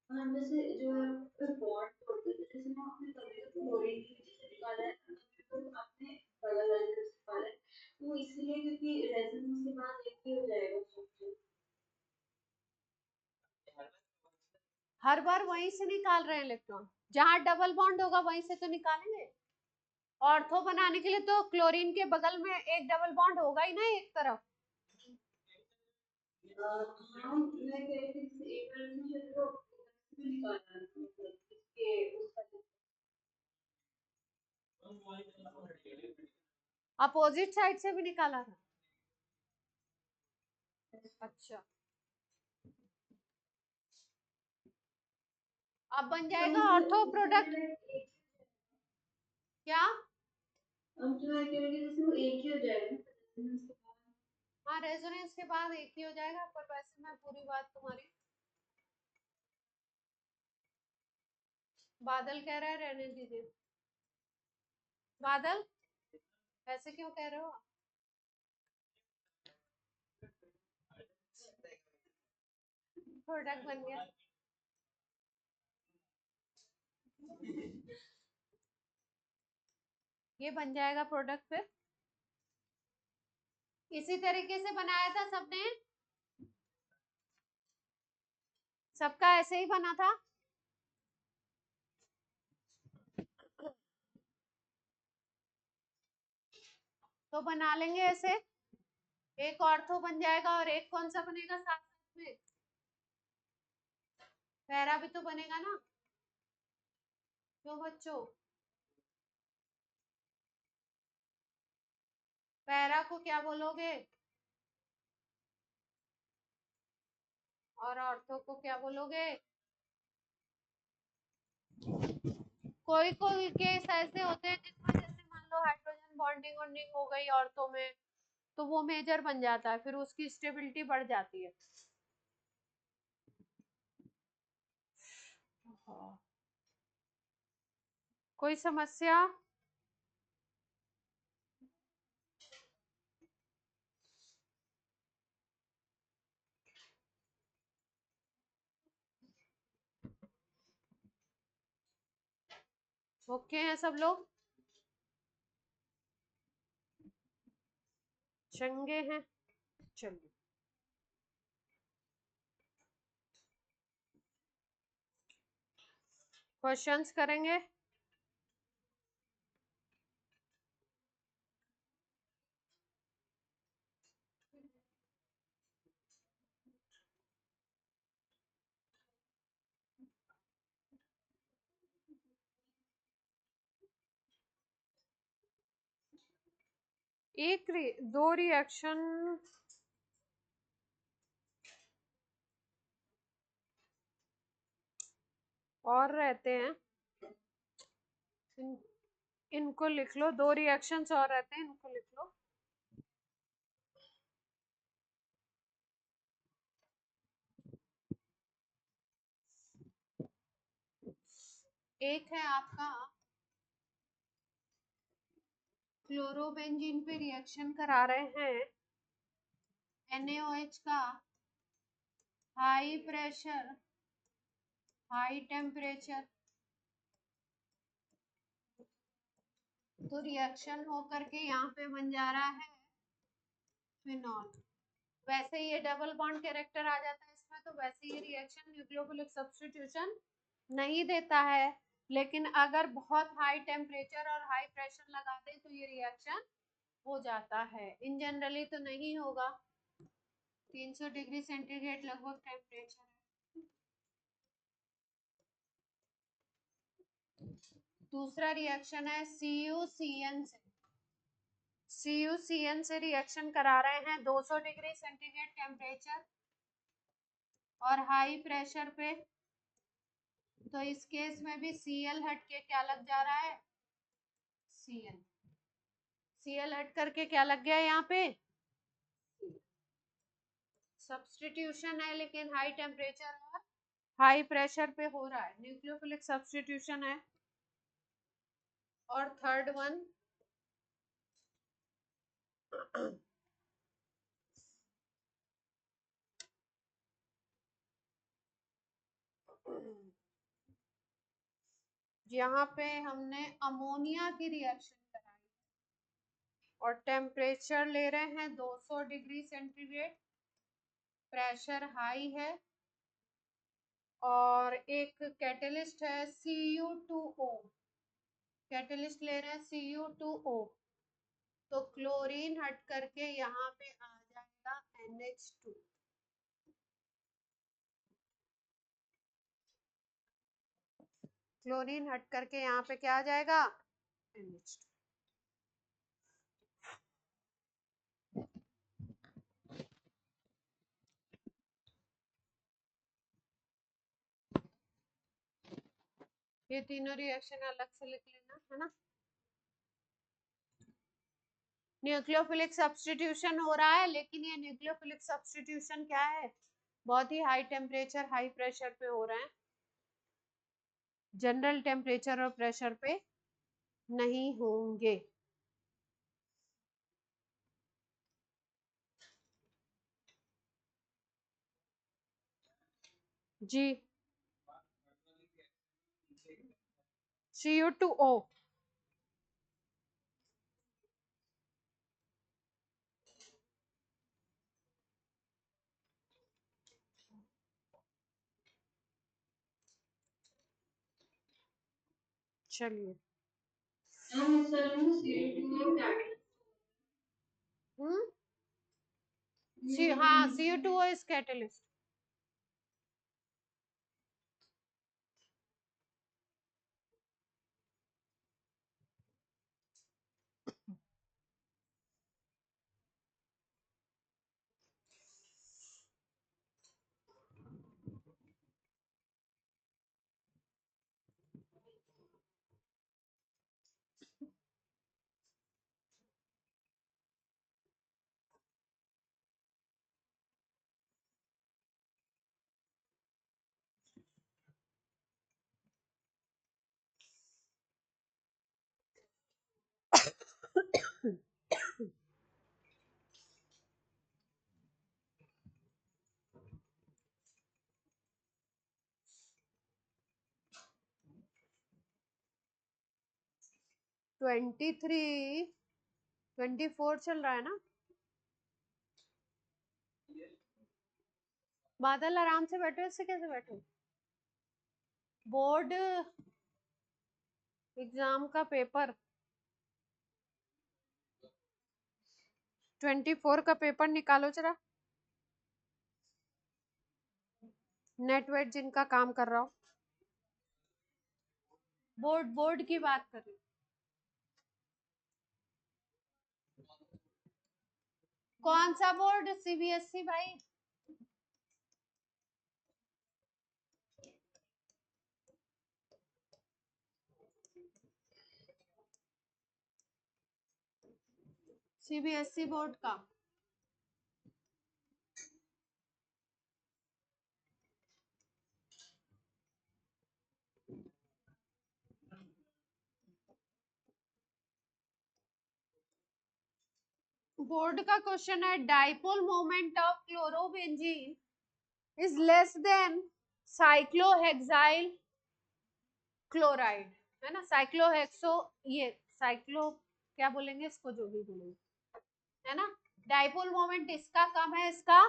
हम जैसे जो है बॉन्ड तोड़ते थे, जैसे ना आपने कभी तो क्लोरीन की जैसे निकाला है, कभी तो आपने अलग अलग निकाला है, तो इसलिए क्योंकि रेजोनेंस के बाद एक ही हो जाएगा सब। हर बार वहीं से निकाल रहे हैं इलेक्ट्रॉन, जहां डबल बॉन्ड होगा वहीं से तो निकालेंगे। ऑर्थो बनाने के लिए तो क्लोरीन के बगल में एक डबल बॉन्ड होगा ही ना एक तरफ। हाँ, मैं कह रही थी एक बार मुझे तो निकालना है, मतलब इसके उसका अपोजिट साइड से भी निकाला था? अच्छा, अब बन जाएगा ऑर्थो प्रोडक्ट। क्या? हम तो मैं कह रही थी जैसे वो एक ही हो जाएगा। हाँ, रेजोनेंस के बाद एक ही हो जाएगा, पर वैसे मैं पूरी बात तुम्हारी, बादल कह रहा है रहने दीजिए। बादल ऐसे क्यों कह रहे हो? प्रोडक्ट बन गया। ये बन जाएगा प्रोडक्ट। फिर इसी तरीके से बनाया था सबने, सबका ऐसे ही बना था। तो बना लेंगे ऐसे, एक ऑर्थो बन जाएगा और एक कौन सा बनेगा साथ साथ में, पैरा भी तो बनेगा ना। क्यों बच्चों, पैरा को क्या बोलोगे और ऑर्थो को क्या बोलोगे? कोई कोई केस ऐसे होते हैं जिसमें जैसे मान लो हाइड्रोजन बॉन्डिंग वॉन्डिंग हो गई ऑर्थो में, तो वो मेजर बन जाता है, फिर उसकी स्टेबिलिटी बढ़ जाती है। हाँ। कोई समस्या? ओके हैं सब लोग, चंगे हैं? चलिए, क्वेश्चंस करेंगे। दो रिएक्शन और रहते हैं, इनको लिख लो, दो रिएक्शंस और रहते हैं, इनको लिख लो। एक है आपका क्लोरोबेंजीन पे रिएक्शन करा रहे हैं NaOH का हाई प्रेशर हाई टेम्परेचर, तो रिएक्शन होकर के यहाँ पे बन जा रहा है फिनॉल। वैसे ये डबल बॉन्ड कैरेक्टर आ जाता है इसमें, तो वैसे ये रिएक्शन न्यूक्लियोफिलिक सब्स्टिट्यूशन नहीं देता है, लेकिन अगर बहुत हाई टेम्परेचर और हाई प्रेशर लगा दें तो ये रिएक्शन हो जाता है। इन जनरली तो नहीं होगा, 300 डिग्री सेंटीग्रेड लगभग टेम्परेचर है। दूसरा रिएक्शन है CuCN से, CuCN से रिएक्शन करा रहे हैं 200 डिग्री सेंटीग्रेड टेम्परेचर और हाई प्रेशर पे, तो इस केस में भी Cl हट के क्या लग जा रहा है, Cl। Cl हट करके क्या लग गया यहाँ पे, सब्स्टिट्यूशन है, लेकिन हाई टेम्परेचर और हाई प्रेशर पे हो रहा है, न्यूक्लियोफिलिक सब्स्टिट्यूशन है। और थर्ड वन यहाँ पे हमने अमोनिया की रिएक्शन कराई और टेम्परेचर ले रहे हैं 200 डिग्री सेंटीग्रेड, प्रेशर हाई है और एक कैटलिस्ट है Cu2O, कैटलिस्ट ले रहे हैं Cu2O, तो क्लोरीन हट करके यहाँ पे आ जाएगा NH2। क्लोरीन हट करके यहाँ पे क्या आ जाएगा, NH2। ये तीनों रिएक्शन अलग से लिख लेना है ना। न्यूक्लियोफिलिक सब्स्टिट्यूशन हो रहा है, लेकिन ये न्यूक्लियोफिलिक सब्स्टिट्यूशन क्या है, बहुत ही हाई टेम्परेचर हाई प्रेशर पे हो रहे हैं, जनरल टेम्परेचर और प्रेशर पे नहीं होंगे। जी, Cu2O चलिए हाँ CO2 इज कैटलिस्ट. ट्वेंटी 24 चल रहा है ना. बादल आराम से बैठो, इससे कैसे बैठो. बोर्ड एग्जाम का पेपर 24 का पेपर निकालो जरा. नेट वेट जिनका काम कर रहा हो. बोर्ड की बात कर रही हूँ. कौन सा बोर्ड. CBSE भाई. CBSE बोर्ड का. बोर्ड का क्वेश्चन है dipole moment of chlorobenzene is less than cyclohexyl chloride. है ना. साइक्लोहेक्सो, ये साइक्लो क्या बोलेंगे इसको, जो भी बोलेंगे. है ना. डाइपोल मोमेंट इसका कम है, इसका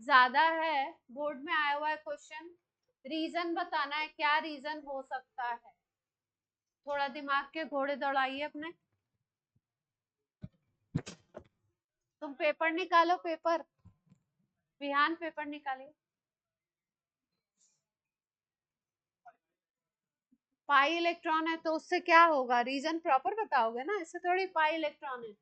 ज्यादा है. बोर्ड में आया हुआ है क्वेश्चन. रीजन बताना है, क्या रीजन हो सकता है. थोड़ा दिमाग के घोड़े दौड़ाइए अपने. तुम पेपर निकालो. पेपर विहान पेपर निकालिए. पाई इलेक्ट्रॉन है तो उससे क्या होगा. रीजन प्रॉपर बताओगे ना, इससे थोड़ी पाई इलेक्ट्रॉन है.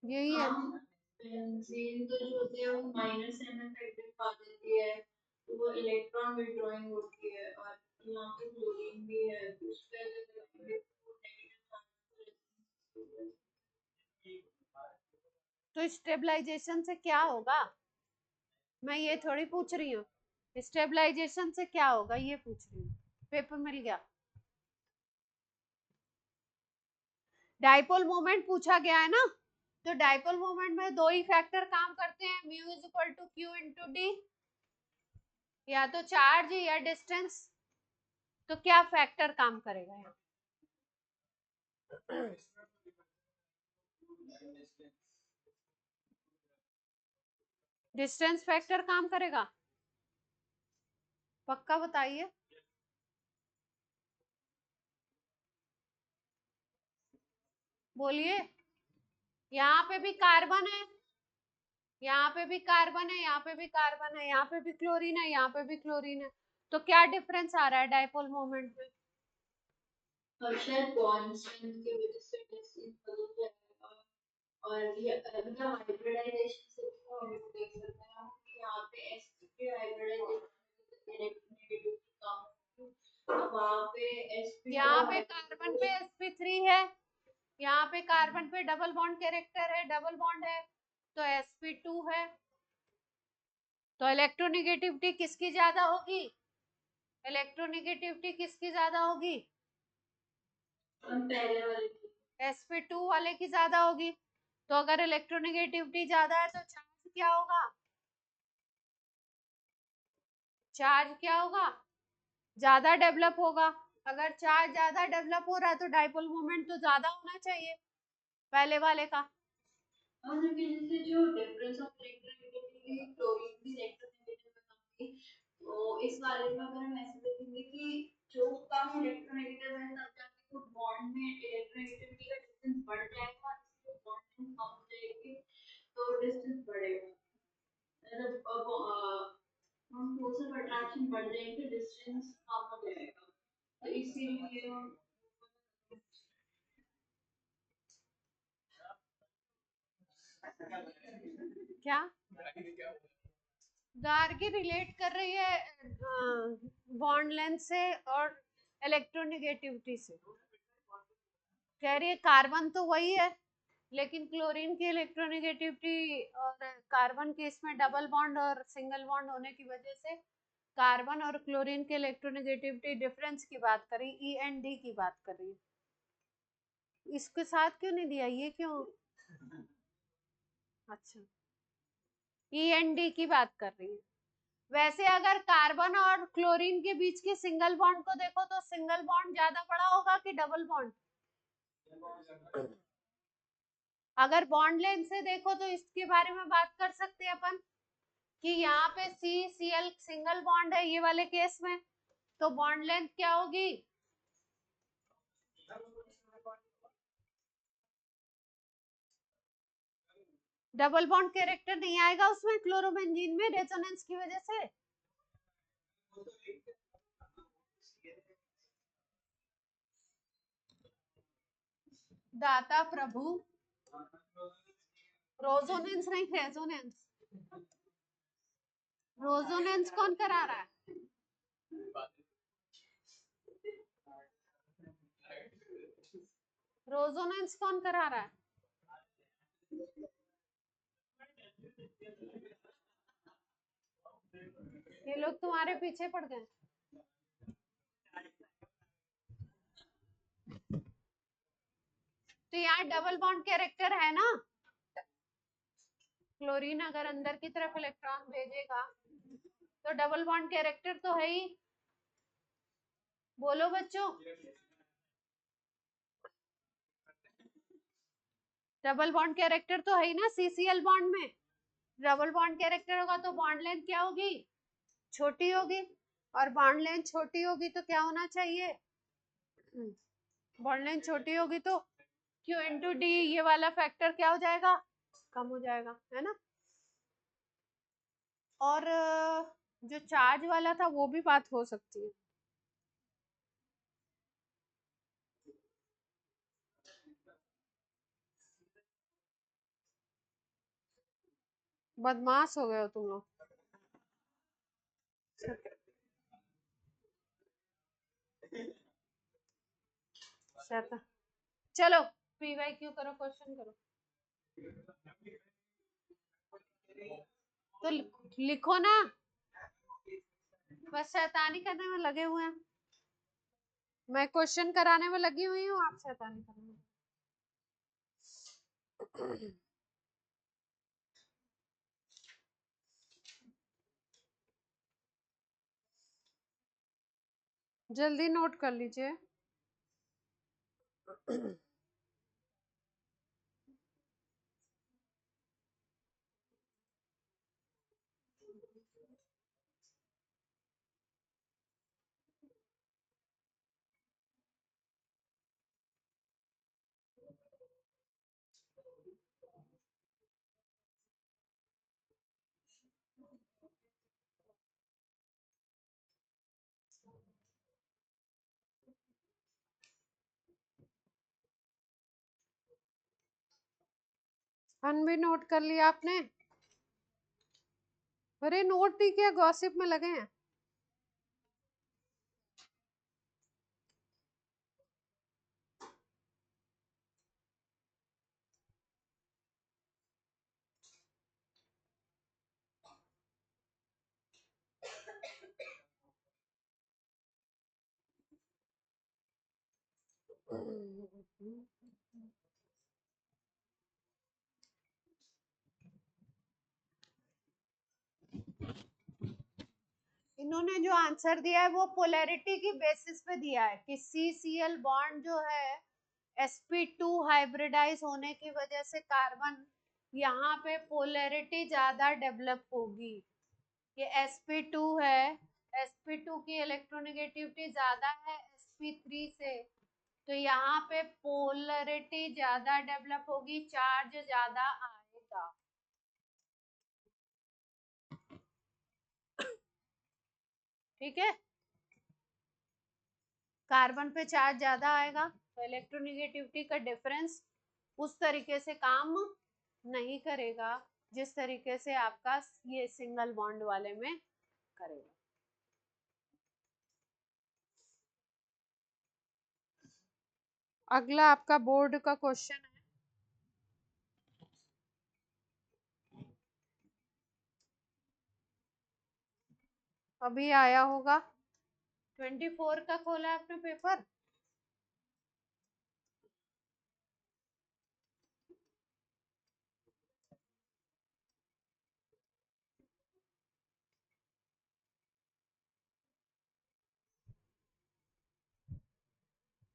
यही है. बेंजीन तो जो होती है वो -NF एटम पा देती है, तो वो इलेक्ट्रॉन विड्रॉइंग होती है. और यहाँ पे क्लोरीन भी है, तो उस पे तो स्टेबलाइजेशन से क्या होगा, मैं ये थोड़ी पूछ रही हूँ. स्टेबलाइजेशन से क्या होगा ये पूछ रही हूँ. पेपर मिल गया. डाइपोल मोमेंट पूछा गया है ना. तो डाइपोल मोमेंट में दो ही फैक्टर काम करते हैं. Mu is equal to Q into D. या तो चार्ज या डिस्टेंस. तो क्या फैक्टर काम करेगा यहाँ. डिस्टेंस फैक्टर काम करेगा. पक्का बताइए. बोलिए. यहाँ पे भी कार्बन है, यहाँ पे भी कार्बन है, यहाँ पे भी कार्बन है, यहाँ पे भी क्लोरीन है, यहाँ पे भी क्लोरीन है. तो क्या डिफरेंस आ रहा है डाइपोल मोमेंट में. और शायद बॉन्ड स्ट्रेंथ की वजह से डिस्टेंस बदल जाएगा. और ये मतलब हाइब्रिडाइजेशन से हम देख सकते हैं कि यहाँ पे sp3 हाइब्रिडाइजेशन नेगेटिव काम, अब वहाँ पे sp2 यहाँ पे कार्बन पे sp3 है, यहाँ पे कार्बन पे डबल बॉन्ड कैरेक्टर है, डबल बॉन्ड है, तो sp2 है. तो इलेक्ट्रोनेगेटिविटी किसकी ज्यादा होगी. इलेक्ट्रोनेगेटिविटी किसकी ज्यादा होगी. पहले वाले sp2 वाले की ज्यादा होगी. तो अगर इलेक्ट्रोनेगेटिविटी ज्यादा है तो चार्ज क्या होगा. चार्ज क्या होगा, ज्यादा डेवलप होगा. अगर चार्ज ज्यादा डेवलप हो रहा है तो डाइपोल मोमेंट तो ज्यादा होना चाहिए पहले वाले का. और जबकि जैसे जो डिफरेंस ऑफ इलेक्ट्रोनेगेटिविटी क्लोरीन की इलेक्ट्रोनेगेटिव बताऊंगी, तो इस वाले में अगर हम ऐसे देखेंगे कि जो कम इलेक्ट्रोनेगेटिव है तब जाके तो बॉन्ड में इलेक्ट्रोनेगेटिविटी का डिस्टेंस बढ़ जाएगा, और बॉन्ड कम हो जाएगी तो डिस्टेंस बढ़ेगा। मतलब हम फोर्स ऑफ अट्रैक्शन बढ़ जाएंगे, डिस्टेंस कम हो जाएगा, तो इसीलिए हम क्या गार्गी रिलेट कर रही है बॉन्ड लेंथ से और इलेक्ट्रोनेगेटिविटी से। कह रही है कार्बन तो वही है, लेकिन क्लोरीन की इलेक्ट्रोनेगेटिविटी और कार्बन के इसमें डबल बॉन्ड और सिंगल बॉन्ड होने की वजह से कार्बन और क्लोरीन के इलेक्ट्रोनेगेटिविटी डिफरेंस की बात करी, ई एंड डी की बात कर रही है। इसके साथ क्यों नहीं दिया, ये क्यों? अच्छा, ई एंड डी की बात कर रही है। वैसे अगर कार्बन और क्लोरीन के बीच के सिंगल बॉन्ड को देखो तो सिंगल बॉन्ड ज्यादा बड़ा होगा कि डबल बॉन्ड? अगर बॉन्ड लेंथ से देखो तो इसके बारे में बात कर सकते हैं अपन कि यहाँ पे सी सी एल सिंगल बॉन्ड है ये वाले केस में, तो बॉन्ड लेंथ क्या होगी? डबल बॉन्ड कैरेक्टर नहीं आएगा उसमें क्लोरोबेंजीन में रेजोनेंस की वजह से। दाता प्रभु, रोजोनेंस नहीं रेजोनेंस। रोजोनेंस कौन करा रहा है? रोजोनेंस कौन करा रहा है? ये लोग तुम्हारे पीछे पड़ गए। तो यहाँ डबल बॉन्ड कैरेक्टर है ना, क्लोरीन अगर अंदर की तरफ इलेक्ट्रॉन भेजेगा तो डबल बॉन्ड कैरेक्टर तो है ही। बोलो बच्चों, डबल बॉन्ड कैरेक्टर तो है ही ना सीसीएल बॉन्ड में। डबल बॉन्ड कैरेक्टर होगा तो बॉन्ड लेंथ क्या होगी? छोटी होगी, और बॉन्ड लेंथ छोटी होगी तो क्या होना चाहिए? बॉन्ड लेंथ छोटी होगी तो Q इंटू डी ये वाला फैक्टर क्या हो जाएगा? कम हो जाएगा, है ना। और जो चार्ज वाला था वो भी बात हो सकती है। बदमाश हो गए हो तुम लोग। चलो PYQ करो, क्वेश्चन करो। तो लिखो ना, बस शैतानी करने में लगे हुए हैं। मैं क्वेश्चन कराने में लगी हुई हूँ, आप शैतानी करने में। जल्दी नोट कर लीजिए। फन भी नोट कर लिया आपने? अरे नोट नहीं किया, गॉसिप में लगे हैं। इन्होंने जो आंसर दिया है वो पोलैरिटी की बेसिस पे दिया है कि CCl बॉन्ड जो है sp2 हाइब्रिडाइज होने की वजह से कार्बन यहाँ पे पोलैरिटी ज्यादा डेवलप होगी। ये sp2 है, sp2 की इलेक्ट्रोनेगेटिविटी ज्यादा है sp3 से, तो यहाँ पे पोलैरिटी ज्यादा डेवलप होगी, चार्ज ज्यादा आएगा। ठीक है, कार्बन पे चार्ज ज्यादा आएगा तो इलेक्ट्रोनेगेटिविटी का डिफरेंस उस तरीके से काम नहीं करेगा जिस तरीके से आपका ये सिंगल बॉन्ड वाले में करेगा। अगला आपका बोर्ड का क्वेश्चन है, अभी आया होगा, 24 का खोला आपने पेपर।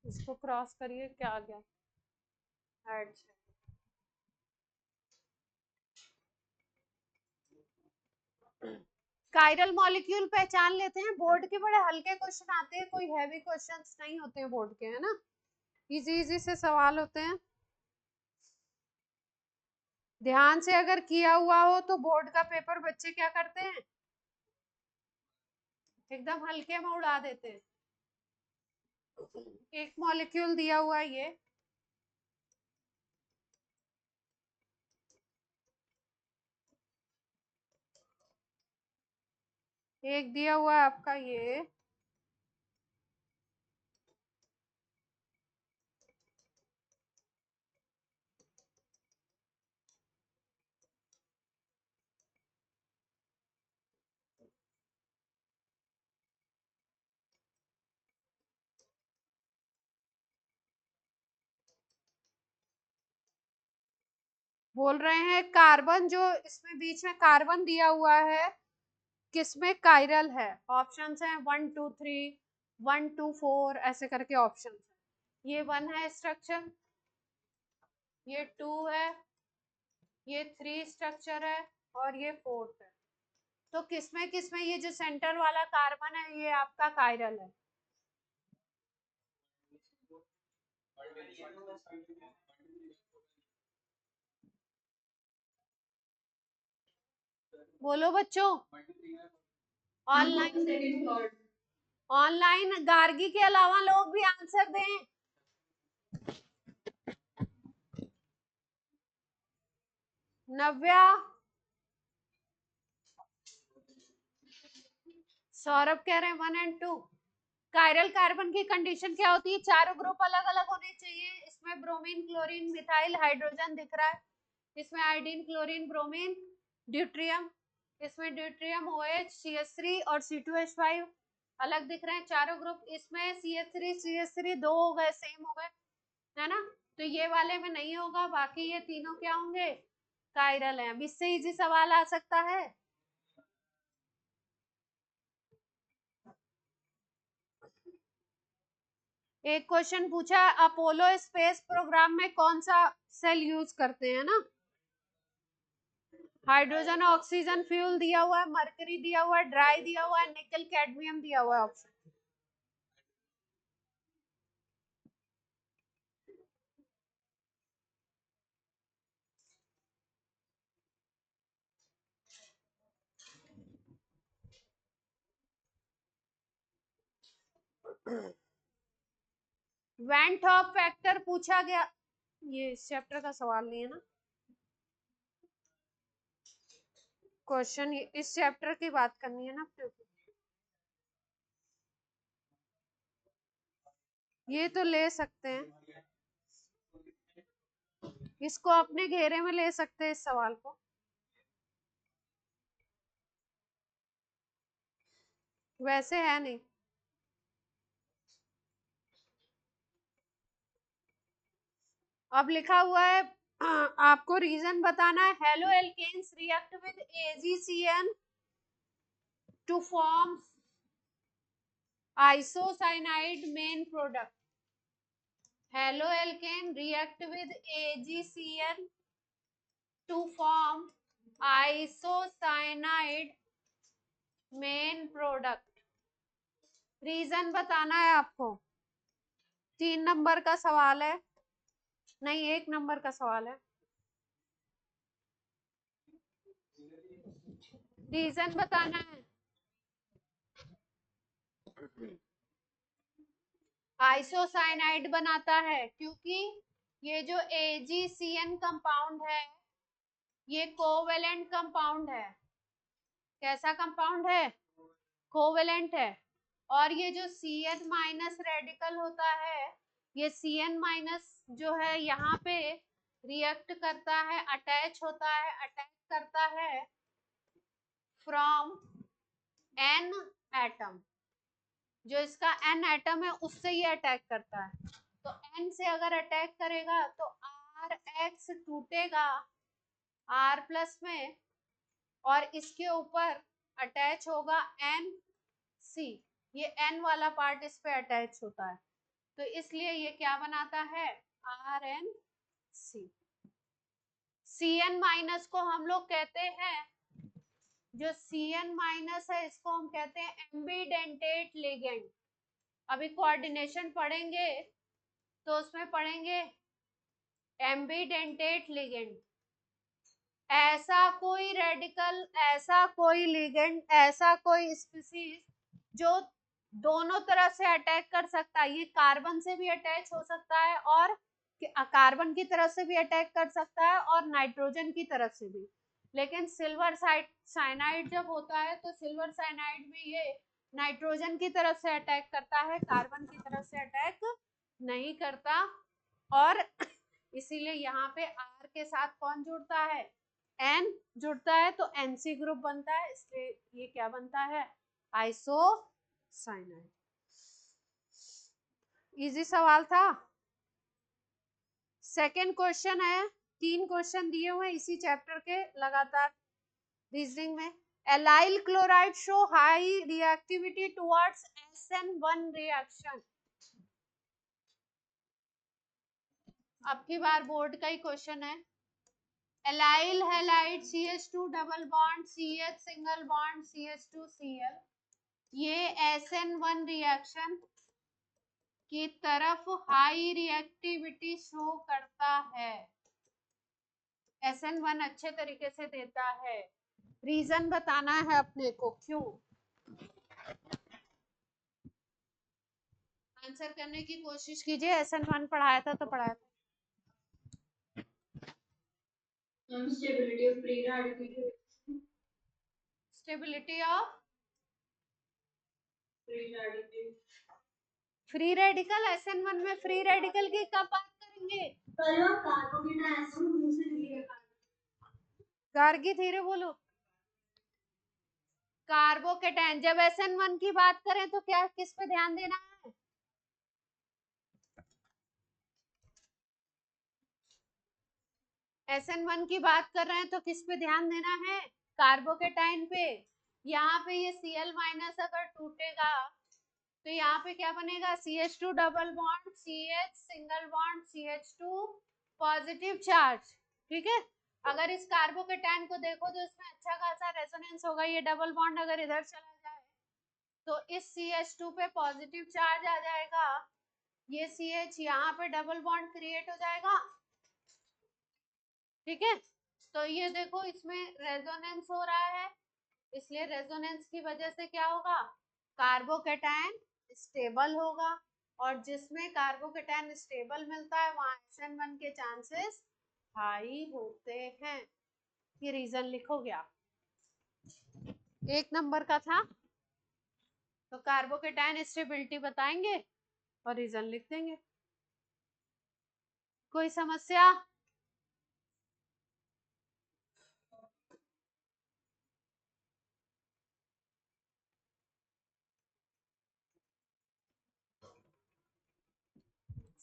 इसको क्रॉस करिए, क्या आ गया, ऐड। कायरल मॉलिक्यूल पहचान लेते हैं, बोर्ड के बड़े हल्के क्वेश्चन आते हैं, कोई हैवी क्वेश्चंस नहीं होते हैं बोर्ड के, है ना, इजी इजी से सवाल होते हैं। ध्यान से अगर किया हुआ हो तो बोर्ड का पेपर बच्चे क्या करते हैं, एकदम हल्के में उड़ा देते हैं। एक मॉलिक्यूल दिया हुआ है ये, एक दिया हुआ है आपका ये, बोल रहे हैं कार्बन, जो इसमें बीच में कार्बन दिया हुआ है किसमें कायरल है, ऑप्शंस हैं 1 2 3, 1 2 4 ऐसे करके ऑप्शन। ये 1 है स्ट्रक्चर, ये 2 है, ये 3 स्ट्रक्चर है, और ये 4th है। तो किसमें ये जो सेंटर वाला कार्बन है ये आपका कायरल है। बोलो बच्चों, online, second third. Online Gargi के अलावा लोग भी आंसर दें। नव्या, सौरभ कह रहे हैं 1 और 2। कायरल कार्बन की कंडीशन क्या होती है, चारों ग्रुप अलग अलग होने चाहिए। इसमें ब्रोमीन क्लोरीन मिथाइल हाइड्रोजन दिख रहा है, इसमें आयोडीन क्लोरीन ब्रोमीन ड्यूट्रियम, इसमें ड्यूट्रियम OH CH3 और C2H5 अलग दिख रहे हैं चारों ग्रुप। इसमें CH3 दो हो गए, सेम हो गए, है ना, तो ये वाले में नहीं होगा, बाकी ये तीनों क्या होंगे, कायरल हैं। अब इससे इजी सवाल आ सकता है, एक क्वेश्चन पूछा अपोलो स्पेस प्रोग्राम में कौन सा सेल यूज करते हैं ना, हाइड्रोजन ऑक्सीजन फ्यूल दिया हुआ है, मरकरी दिया हुआ है, ड्राई दिया हुआ है, निकल कैडमियम दिया हुआ है ऑप्शन। वेंट ऑफ फैक्टर पूछा गया, ये इस चैप्टर का सवाल नहीं है ना, क्वेश्चन इस चैप्टर की बात करनी है ना, ये तो ले सकते हैं, इसको अपने घेरे में ले सकते हैं इस सवाल को। वैसे है नहीं, अब लिखा हुआ है आपको रीजन बताना है, haloalkanes react with AgCN to form isocyanide main product. Haloalkane react with AgCN to form isocyanide main product. Reason बताना है आपको। 3 नंबर का सवाल है, नहीं 1 नंबर का सवाल है। रीजन बताना है। आइसोसाइनाइड बनाता है क्योंकि ये जो AgCN कंपाउंड है ये कोवेलेंट कंपाउंड है। कैसा कंपाउंड है? कोवेलेंट है। और ये जो CN माइनस रेडिकल होता है, ये CN माइनस जो है यहाँ पे रिएक्ट करता है, अटैच होता है, अटैच करता है फ्रॉम N एटम। जो इसका N एटम है उससे ये अटैक करता है। तो N से अगर अटैक करेगा तो RX टूटेगा R प्लस में और इसके ऊपर अटैच होगा NC। ये N वाला पार्ट इस पे अटैच होता है, तो इसलिए ये क्या बनाता है? RNC। CN माइनस को हम लोग कहते हैं, जो CN माइनस है इसको हम कहते हैं एम्बिडेंटेट लिगेंड। अभी कोऑर्डिनेशन पढ़ेंगे तो उसमें पढ़ेंगे एम्बिडेंटेट लिगेंड। ऐसा कोई रेडिकल, ऐसा कोई लिगेंड, ऐसा कोई स्पीसीज जो दोनों तरफ से अटैक कर सकता है। ये कार्बन से भी अटैच हो सकता है और कार्बन की तरफ से भी अटैक कर सकता है और नाइट्रोजन की तरफ से भी। लेकिन सिल्वर साइनाइड जब होता है तो सिल्वर साइनाइड में ये नाइट्रोजन की तरफ से अटैक करता है, कार्बन की तरफ से अटैक नहीं करता। और इसीलिए यहाँ पे R के साथ कौन जुड़ता है? N जुड़ता है तो NC ग्रुप बनता है, इसलिए ये क्या बनता है? आइसोसाइनाइड। इजी सवाल था। सेकंड क्वेश्चन है, 3 क्वेश्चन दिए हुए इसी चैप्टर के लगातार रीजनिंग में। Allyl chloride show high reactivity towards SN1 reaction. अब की बार बोर्ड का ही क्वेश्चन है। Allyl halide CH2 double bond CH single bond CH2Cl, ये SN1 रिएक्शन की तरफ हाई रिएक्टिविटी शो करता है। SN1 अच्छे तरीके से देता है। रीजन बताना है अपने को, क्यों। आंसर करने की कोशिश कीजिए। SN1 पढ़ाया था तो पढ़ाया था। Stability of free radical. Stability of free radical. Free radical, SN1 में फ्री रेडिकल की कब बात करेंगे? गार्गी धीरे बोलो। कार्बोकेटाइन, जब SN1 की बात करें तो क्या किस पे ध्यान देना है? SN1 की बात कर रहे हैं तो किस पे ध्यान देना है? कार्बोकेटाइन पे। यहाँ पे ये Cl माइनस अगर टूटेगा तो यहाँ पे क्या बनेगा? CH2 double bond CH single bond CH2 positive charge. ठीक है, अगर इस कार्बोकेटाइन को देखो तो इसमें अच्छा खासा रेजोनेंस होगा। ये डबल बॉन्ड अगर इधर चला जाए तो इस CH2 पे पॉजिटिव चार्ज आ जाएगा, ये CH यहाँ पे डबल बॉन्ड क्रिएट हो जाएगा। ठीक है, तो ये देखो इसमें रेजोनेंस हो रहा है, इसलिए रेजोनेंस की वजह से क्या होगा? कार्बोकेटाइन स्टेबल होगा, और जिसमें कार्बोकेटाइन स्टेबल मिलता है वहां SN1 के चांसेस हाई होते हैं। ये रीजन लिखोगे आप, 1 नंबर का था तो कार्बोकेटाइन स्टेबिलिटी बताएंगे और रीजन लिख देंगे। कोई समस्या?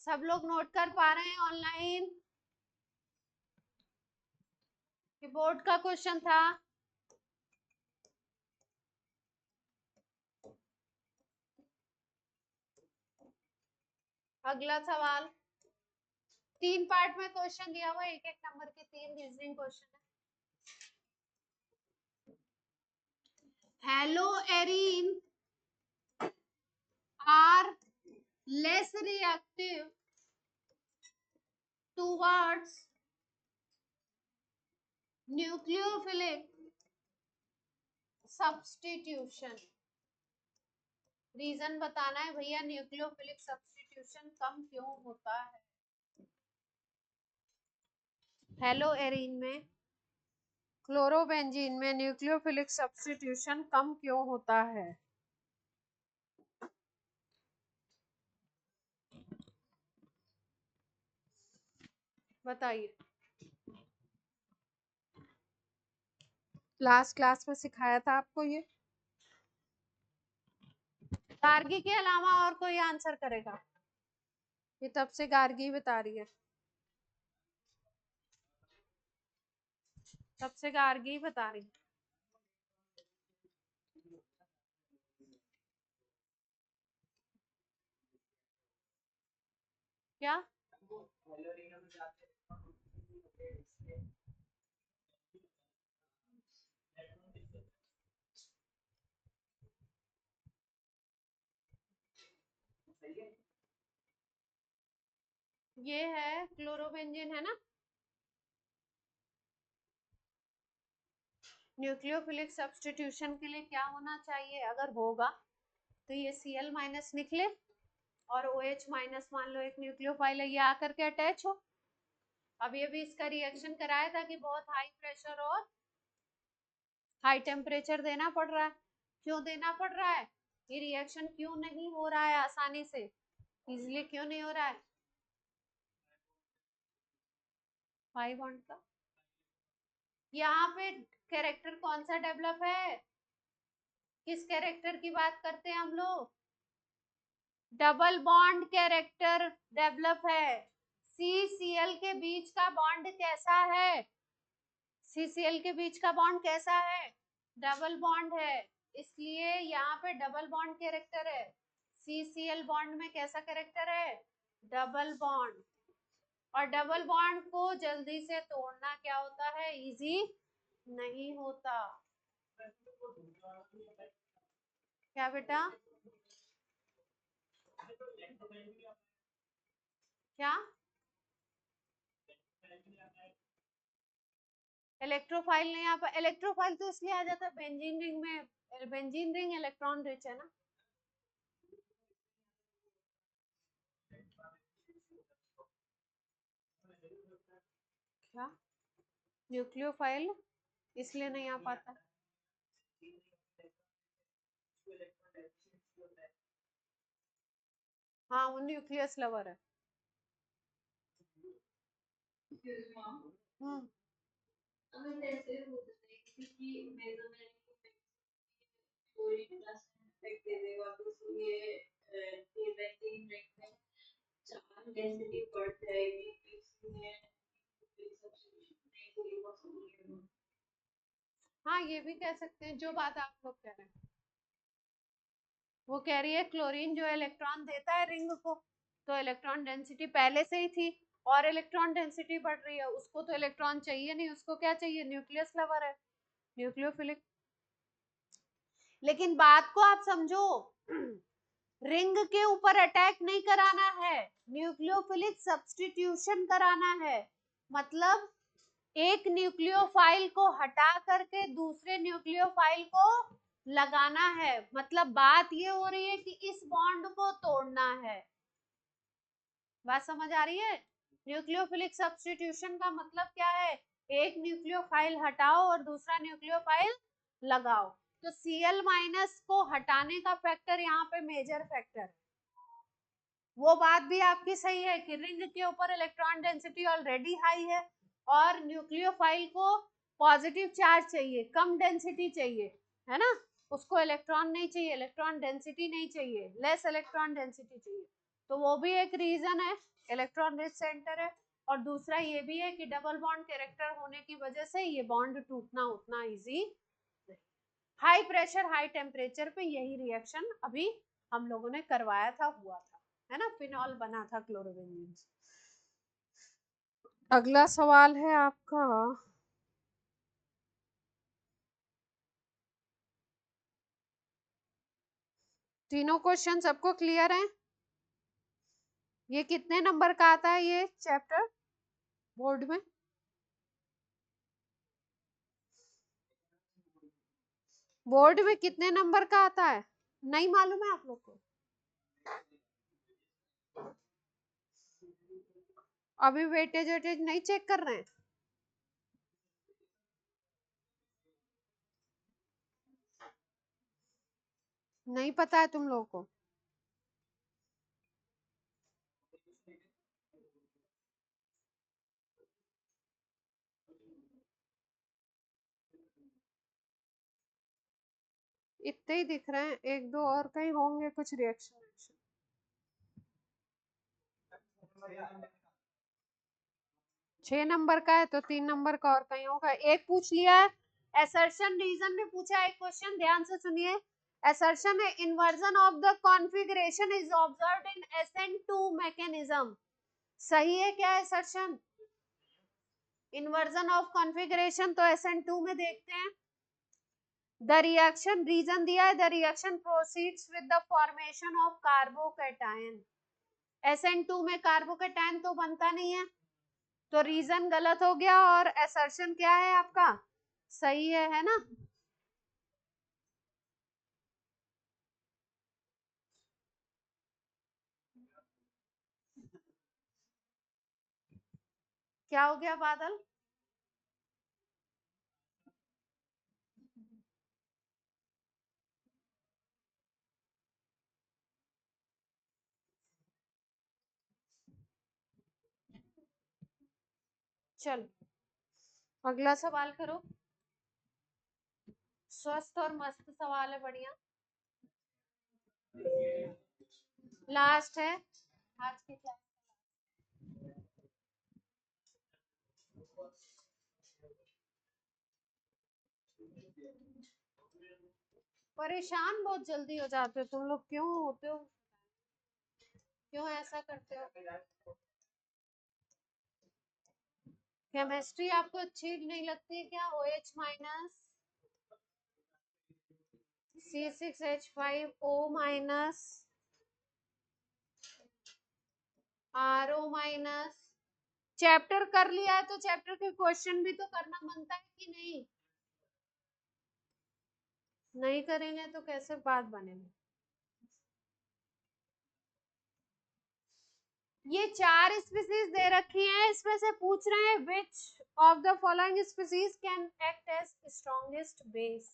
सब लोग नोट कर पा रहे हैं ऑनलाइन? बोर्ड का क्वेश्चन था। अगला सवाल, 3 पार्ट में क्वेश्चन दिया हुआ है, एक एक नंबर के 3 रीजनिंग क्वेश्चन है। Haloarene are less reactive towards nucleophilic substitution. Reason बताना है भैया, न्यूक्लियोफिलिक सब्स्टिट्यूशन कम क्यों होता है। हेलो एरीन में, क्लोरोबेंजीन में न्यूक्लियोफिलिक सब्स्टिट्यूशन कम क्यों होता है। बताइए। लास्ट क्लास में सिखाया था आपको ये। गार्गी के अलावा और कोई आंसर करेगा? ये तब से गार्गी बता रही है, तब से गार्गी बता रही है। क्या? ये है क्लोरोबेंजीन है ना। न्यूक्लियोफिलिक सब्स्टिट्यूशन के लिए क्या होना चाहिए, अगर होगा तो ये Cl माइनस निकले और OH माइनस मान लो एक न्यूक्लियोफाइल है, ये आकर के अटैच हो। अभी अभी इसका रिएक्शन कराया था कि बहुत हाई प्रेशर और हाई टेम्परेचर देना पड़ रहा है। क्यों देना पड़ रहा है? ये रिएक्शन क्यों नहीं हो रहा है आसानी से, इजीली क्यों नहीं हो रहा है? 5 बॉन्ड का यहाँ पे कैरेक्टर कौन सा डेवलप है, किस कैरेक्टर की बात करते हैं हम लोग? डबल बॉन्ड कैरेक्टर डेवलप है। CCl के बीच का बॉन्ड कैसा है? CCl के बीच का बॉन्ड कैसा है? डबल बॉन्ड है, इसलिए यहाँ पे डबल बॉन्ड कैरेक्टर है। CCl बॉन्ड में कैसा कैरेक्टर है? Double bond. और डबल बॉन्ड को जल्दी से तोड़ना क्या होता है? इजी नहीं होता। क्या बेटा? क्या? इलेक्ट्रोफाइल नहीं आ पा, इलेक्ट्रोफाइल तो इसलिए आ जाता है बेंजीन रिंग में, बेंजीन रिंग इलेक्ट्रॉन रिच है ना। क्या? न्यूक्लियोफाइल इसलिए नहीं आ पाता। हाँ वो न्यूक्लियस लवर है। हम्म। अगर ऐसे होता है कि मेजरमेंट पूरी क्लास में इफेक्ट दे देगा तो ये बेंजीन रिंग में चार डेंसिटी बढ़ जाएगी, इसलिए सब्स्टिट्यूशन नहीं पॉसिबल। हाँ ये भी कह सकते हैं, जो बात आप लोग कह रहे हैं। वो कह रही है क्लोरीन जो इलेक्ट्रॉन देता है रिंग को, तो इलेक्ट्रॉन डेंसिटी पहले से ही थी और इलेक्ट्रॉन डेंसिटी बढ़ रही है, उसको तो इलेक्ट्रॉन चाहिए नहीं, उसको क्या चाहिए? न्यूक्लियस लवर है, न्यूक्लियोफिलिक। लेकिन बात को आप समझो, रिंग के ऊपर अटैक नहीं कराना है, न्यूक्लियोफिलिक सब्स्टिट्यूशन कराना है। मतलब एक न्यूक्लियोफाइल को हटा करके दूसरे न्यूक्लियोफाइल को लगाना है। मतलब बात ये हो रही है कि इस बॉन्ड को तोड़ना है। बात समझ आ रही है? न्यूक्लियोफिलिक सब्स्टिट्यूशन का मतलब क्या है? एक न्यूक्लियोफाइल हटाओ और दूसरा न्यूक्लियोफाइल लगाओ। तो Cl माइनस को हटाने का फैक्टर यहाँ पे मेजर फैक्टर। वो बात भी आपकी सही है कि रिंग के ऊपर इलेक्ट्रॉन डेंसिटी ऑलरेडी हाई है और न्यूक्लियोफाइल को पॉजिटिव चार्ज चाहिए, कम डेंसिटी चाहिए, है ना। उसको इलेक्ट्रॉन नहीं चाहिए, इलेक्ट्रॉन डेंसिटी नहीं चाहिए, लेस इलेक्ट्रॉन डेंसिटी चाहिए। तो वो भी एक रीजन है, इलेक्ट्रॉन रिच सेंटर है। और दूसरा ये भी है कि डबल बॉन्ड कैरेक्टर होने की वजह से ये बॉन्ड टूटना उतना easy. High pressure high temperature पे यही रिएक्शन अभी हम लोगों ने करवाया था, हुआ था, है ना। फिनॉल बना था क्लोरोबेंजीन। अगला सवाल है आपका, तीनों क्वेश्चन सबको क्लियर है? ये कितने नंबर का आता है ये चैप्टर बोर्ड में? बोर्ड में कितने नंबर का आता है, नहीं मालूम है आप लोग को? अभी वेटेज वेटेज नहीं चेक कर रहे हैं? नहीं पता है तुम लोगों को? इतने ही दिख रहे हैं, एक दो और कहीं होंगे कुछ रिएक्शन। 6 नंबर का है तो 3 नंबर का और कहीं होगा। एक पूछ लिया है, असर्शन रीजन में पूछा है एक क्वेश्चन, ध्यान से सुनिए। असर्शन है inversion of the configuration is observed in SN2 mechanism. सही है क्या असर्शन? इन्वर्जन ऑफ कॉन्फ़िगरेशन तो SN2 में देखते हैं। द रिएक्शन रीजन दिया है, the reaction proceeds with the formation of carbocation. SN2 में कार्बोकैटायन तो बनता नहीं है, तो रीजन गलत हो गया और असर्शन क्या है आपका? सही है ना? क्या हो गया बादल? चल अगला सवाल करो। स्वस्थ और मस्त सवाल है, बढ़िया। लास्ट है आज की क्लास। परेशान बहुत जल्दी हो जाते हो तुम लोग, क्यों होते हो, क्यों ऐसा करते हो? केमिस्ट्री आपको अच्छी नहीं लगती है क्या? OH minus C6H5O minus RO minus. Chapter कर लिया है तो चैप्टर के क्वेश्चन भी तो करना बनता है कि नहीं? नहीं करेंगे तो कैसे बात बनेगी? ये 4 स्पीसीज दे रखी हैं, इसमें से पूछ रहे हैं which of the following species can act as strongest base.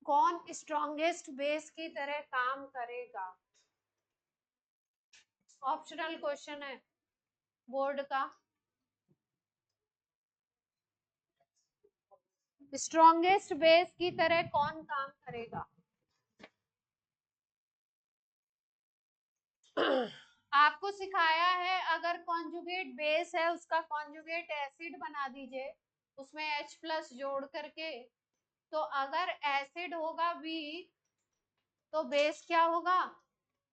कौन स्ट्रॉन्गेस्ट बेस की तरह काम करेगा? ऑप्शनल क्वेश्चन है बोर्ड का। स्ट्रॉन्गेस्ट बेस की तरह कौन काम करेगा? आपको सिखाया है अगर कॉन्जुगेट बेस है उसका कॉन्जुगेट एसिड बना दीजिए, उसमें H+ जोड़ करके। तो अगर एसिड होगा वीक तो बेस क्या होगा?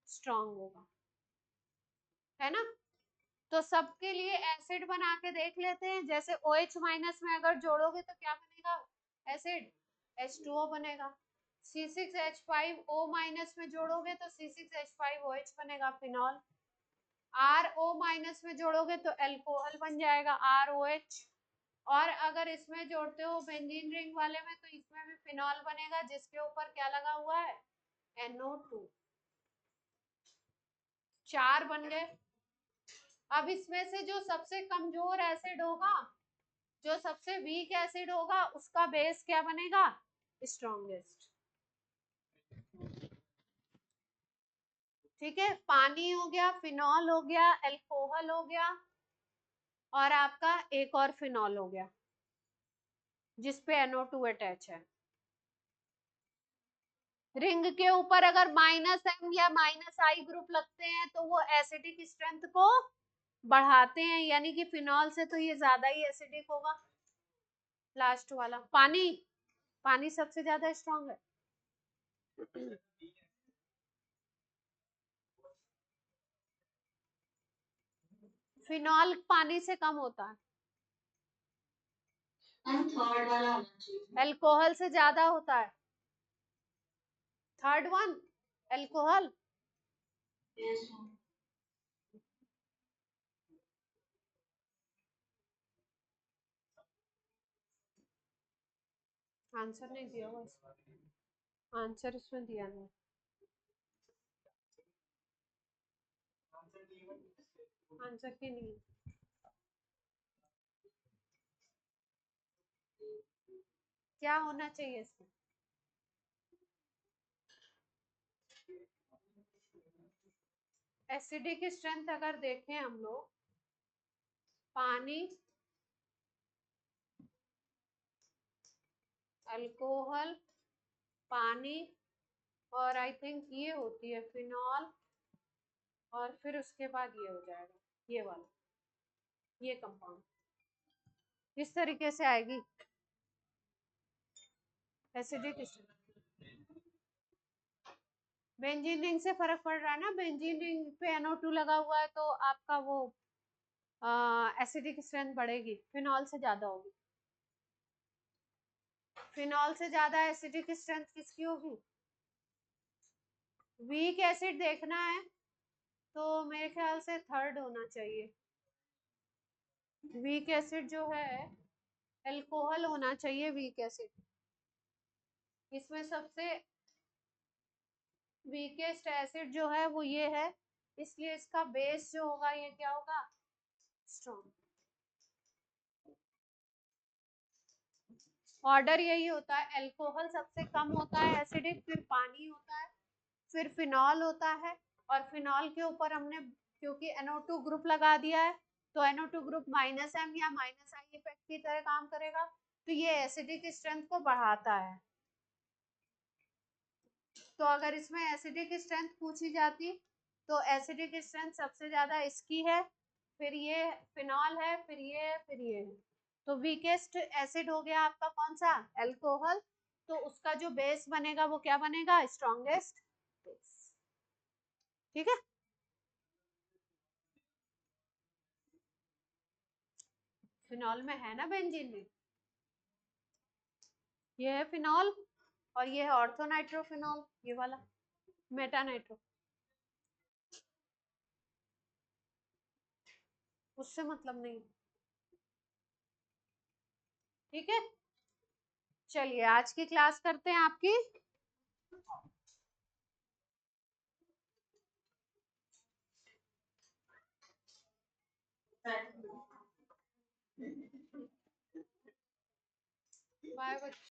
स्ट्रॉन्ग होगा, है ना? तो सबके लिए एसिड बना के देख लेते हैं। जैसे OH माइनस में अगर जोड़ोगे तो क्या बनेगा? एसिड H2O बनेगा। C6H5O माइनस में जोड़ोगे तो C6H5OH बनेगा, फिनॉल। RO माइनस में जोड़ोगे तो एल्कोहल बन जाएगा, ROH। और अगर इसमें जोड़ते हो बेंजीन रिंग वाले में तो इसमें भी फिनॉल बनेगा, जिसके ऊपर क्या लगा हुआ है? NO2। 4 बन गए। अब इसमें से जो सबसे कमजोर एसिड होगा, जो सबसे वीक एसिड होगा, उसका बेस क्या बनेगा? स्ट्रॉन्गेस्ट। ठीक है, पानी हो गया, फिनॉल हो गया, एल्कोहल हो गया, और आपका एक और फिनॉल हो गया जिसपे NO2 अटैच है। रिंग के ऊपर अगर -M या -I ग्रुप लगते हैं तो वो एसिडिक स्ट्रेंथ को बढ़ाते हैं, यानी कि फिनॉल से तो ये ज्यादा ही एसिडिक होगा। लास्ट वाला पानी, पानी सबसे ज्यादा स्ट्रॉन्ग है। फिनॉल पानी से कम होता है, मैम थर्ड वाला होना चाहिए। अल्कोहल से ज्यादा होता है। Third one alcohol. Yes ma'am. Answer नहीं दिया हुआ इसमें। आंसर इसमें दिया नहीं। आंसर की नहीं। क्या होना चाहिए इसमें? एसिडिक स्ट्रेंथ अगर देखें हम लोग, पानी, अल्कोहल, पानी, और आई थिंक ये होती है फिनॉल, और फिर उसके बाद ये हो जाएगा ये वाला, ये कंपाउंड इस तरीके से आएगी एसिडिक स्ट्रेंथ। बेंजीन रिंग से फर्क पड़ रहा है ना, बेंजीन रिंग पे NO2 लगा हुआ है तो आपका वो एसिडिक स्ट्रेंथ बढ़ेगी, फिनॉल से ज्यादा होगी। फिनॉल से ज्यादा एसिडिक स्ट्रेंथ किसकी होगी? वीक एसिड देखना है तो मेरे ख्याल से थर्ड होना चाहिए। वीक एसिड जो है अल्कोहल होना चाहिए, वीक एसिड। इसमें सबसे वीकेस्ट एसिड जो है वो ये है, इसलिए इसका बेस जो होगा ये क्या होगा? स्ट्रॉन्ग। ऑर्डर यही होता है, अल्कोहल सबसे कम होता है एसिडिक, फिर पानी होता है, फिर फिनॉल होता है, और फिनॉल के ऊपर हमने क्योंकि NO2 ग्रुप लगा दिया है तो NO2 ग्रुप -M या -I इफेक्ट की तरह काम करेगा, तो ये एसिडिक स्ट्रेंथ को बढ़ाता है। तो अगर इसमें एसिडिक स्ट्रेंथ पूछी जाती तो एसिडिक स्ट्रेंथ सबसे ज्यादा इसकी है, फिर ये फिनॉल है, फिर ये है, फिर ये है। तो वीकेस्ट एसिड हो गया आपका कौन सा? अल्कोहल। तो उसका जो बेस बनेगा वो क्या बनेगा? Strongest base. ठीक है। फिनॉल में है ना बेंजीन रिंग, ये है फिनॉल, और ये है ऑर्थोनाइट्रोफिनॉल, ये वाला मेटानाइट्रो। उससे मतलब नहीं। ठीक है, चलिए आज की क्लास करते हैं आपकी। बाय बच्चों।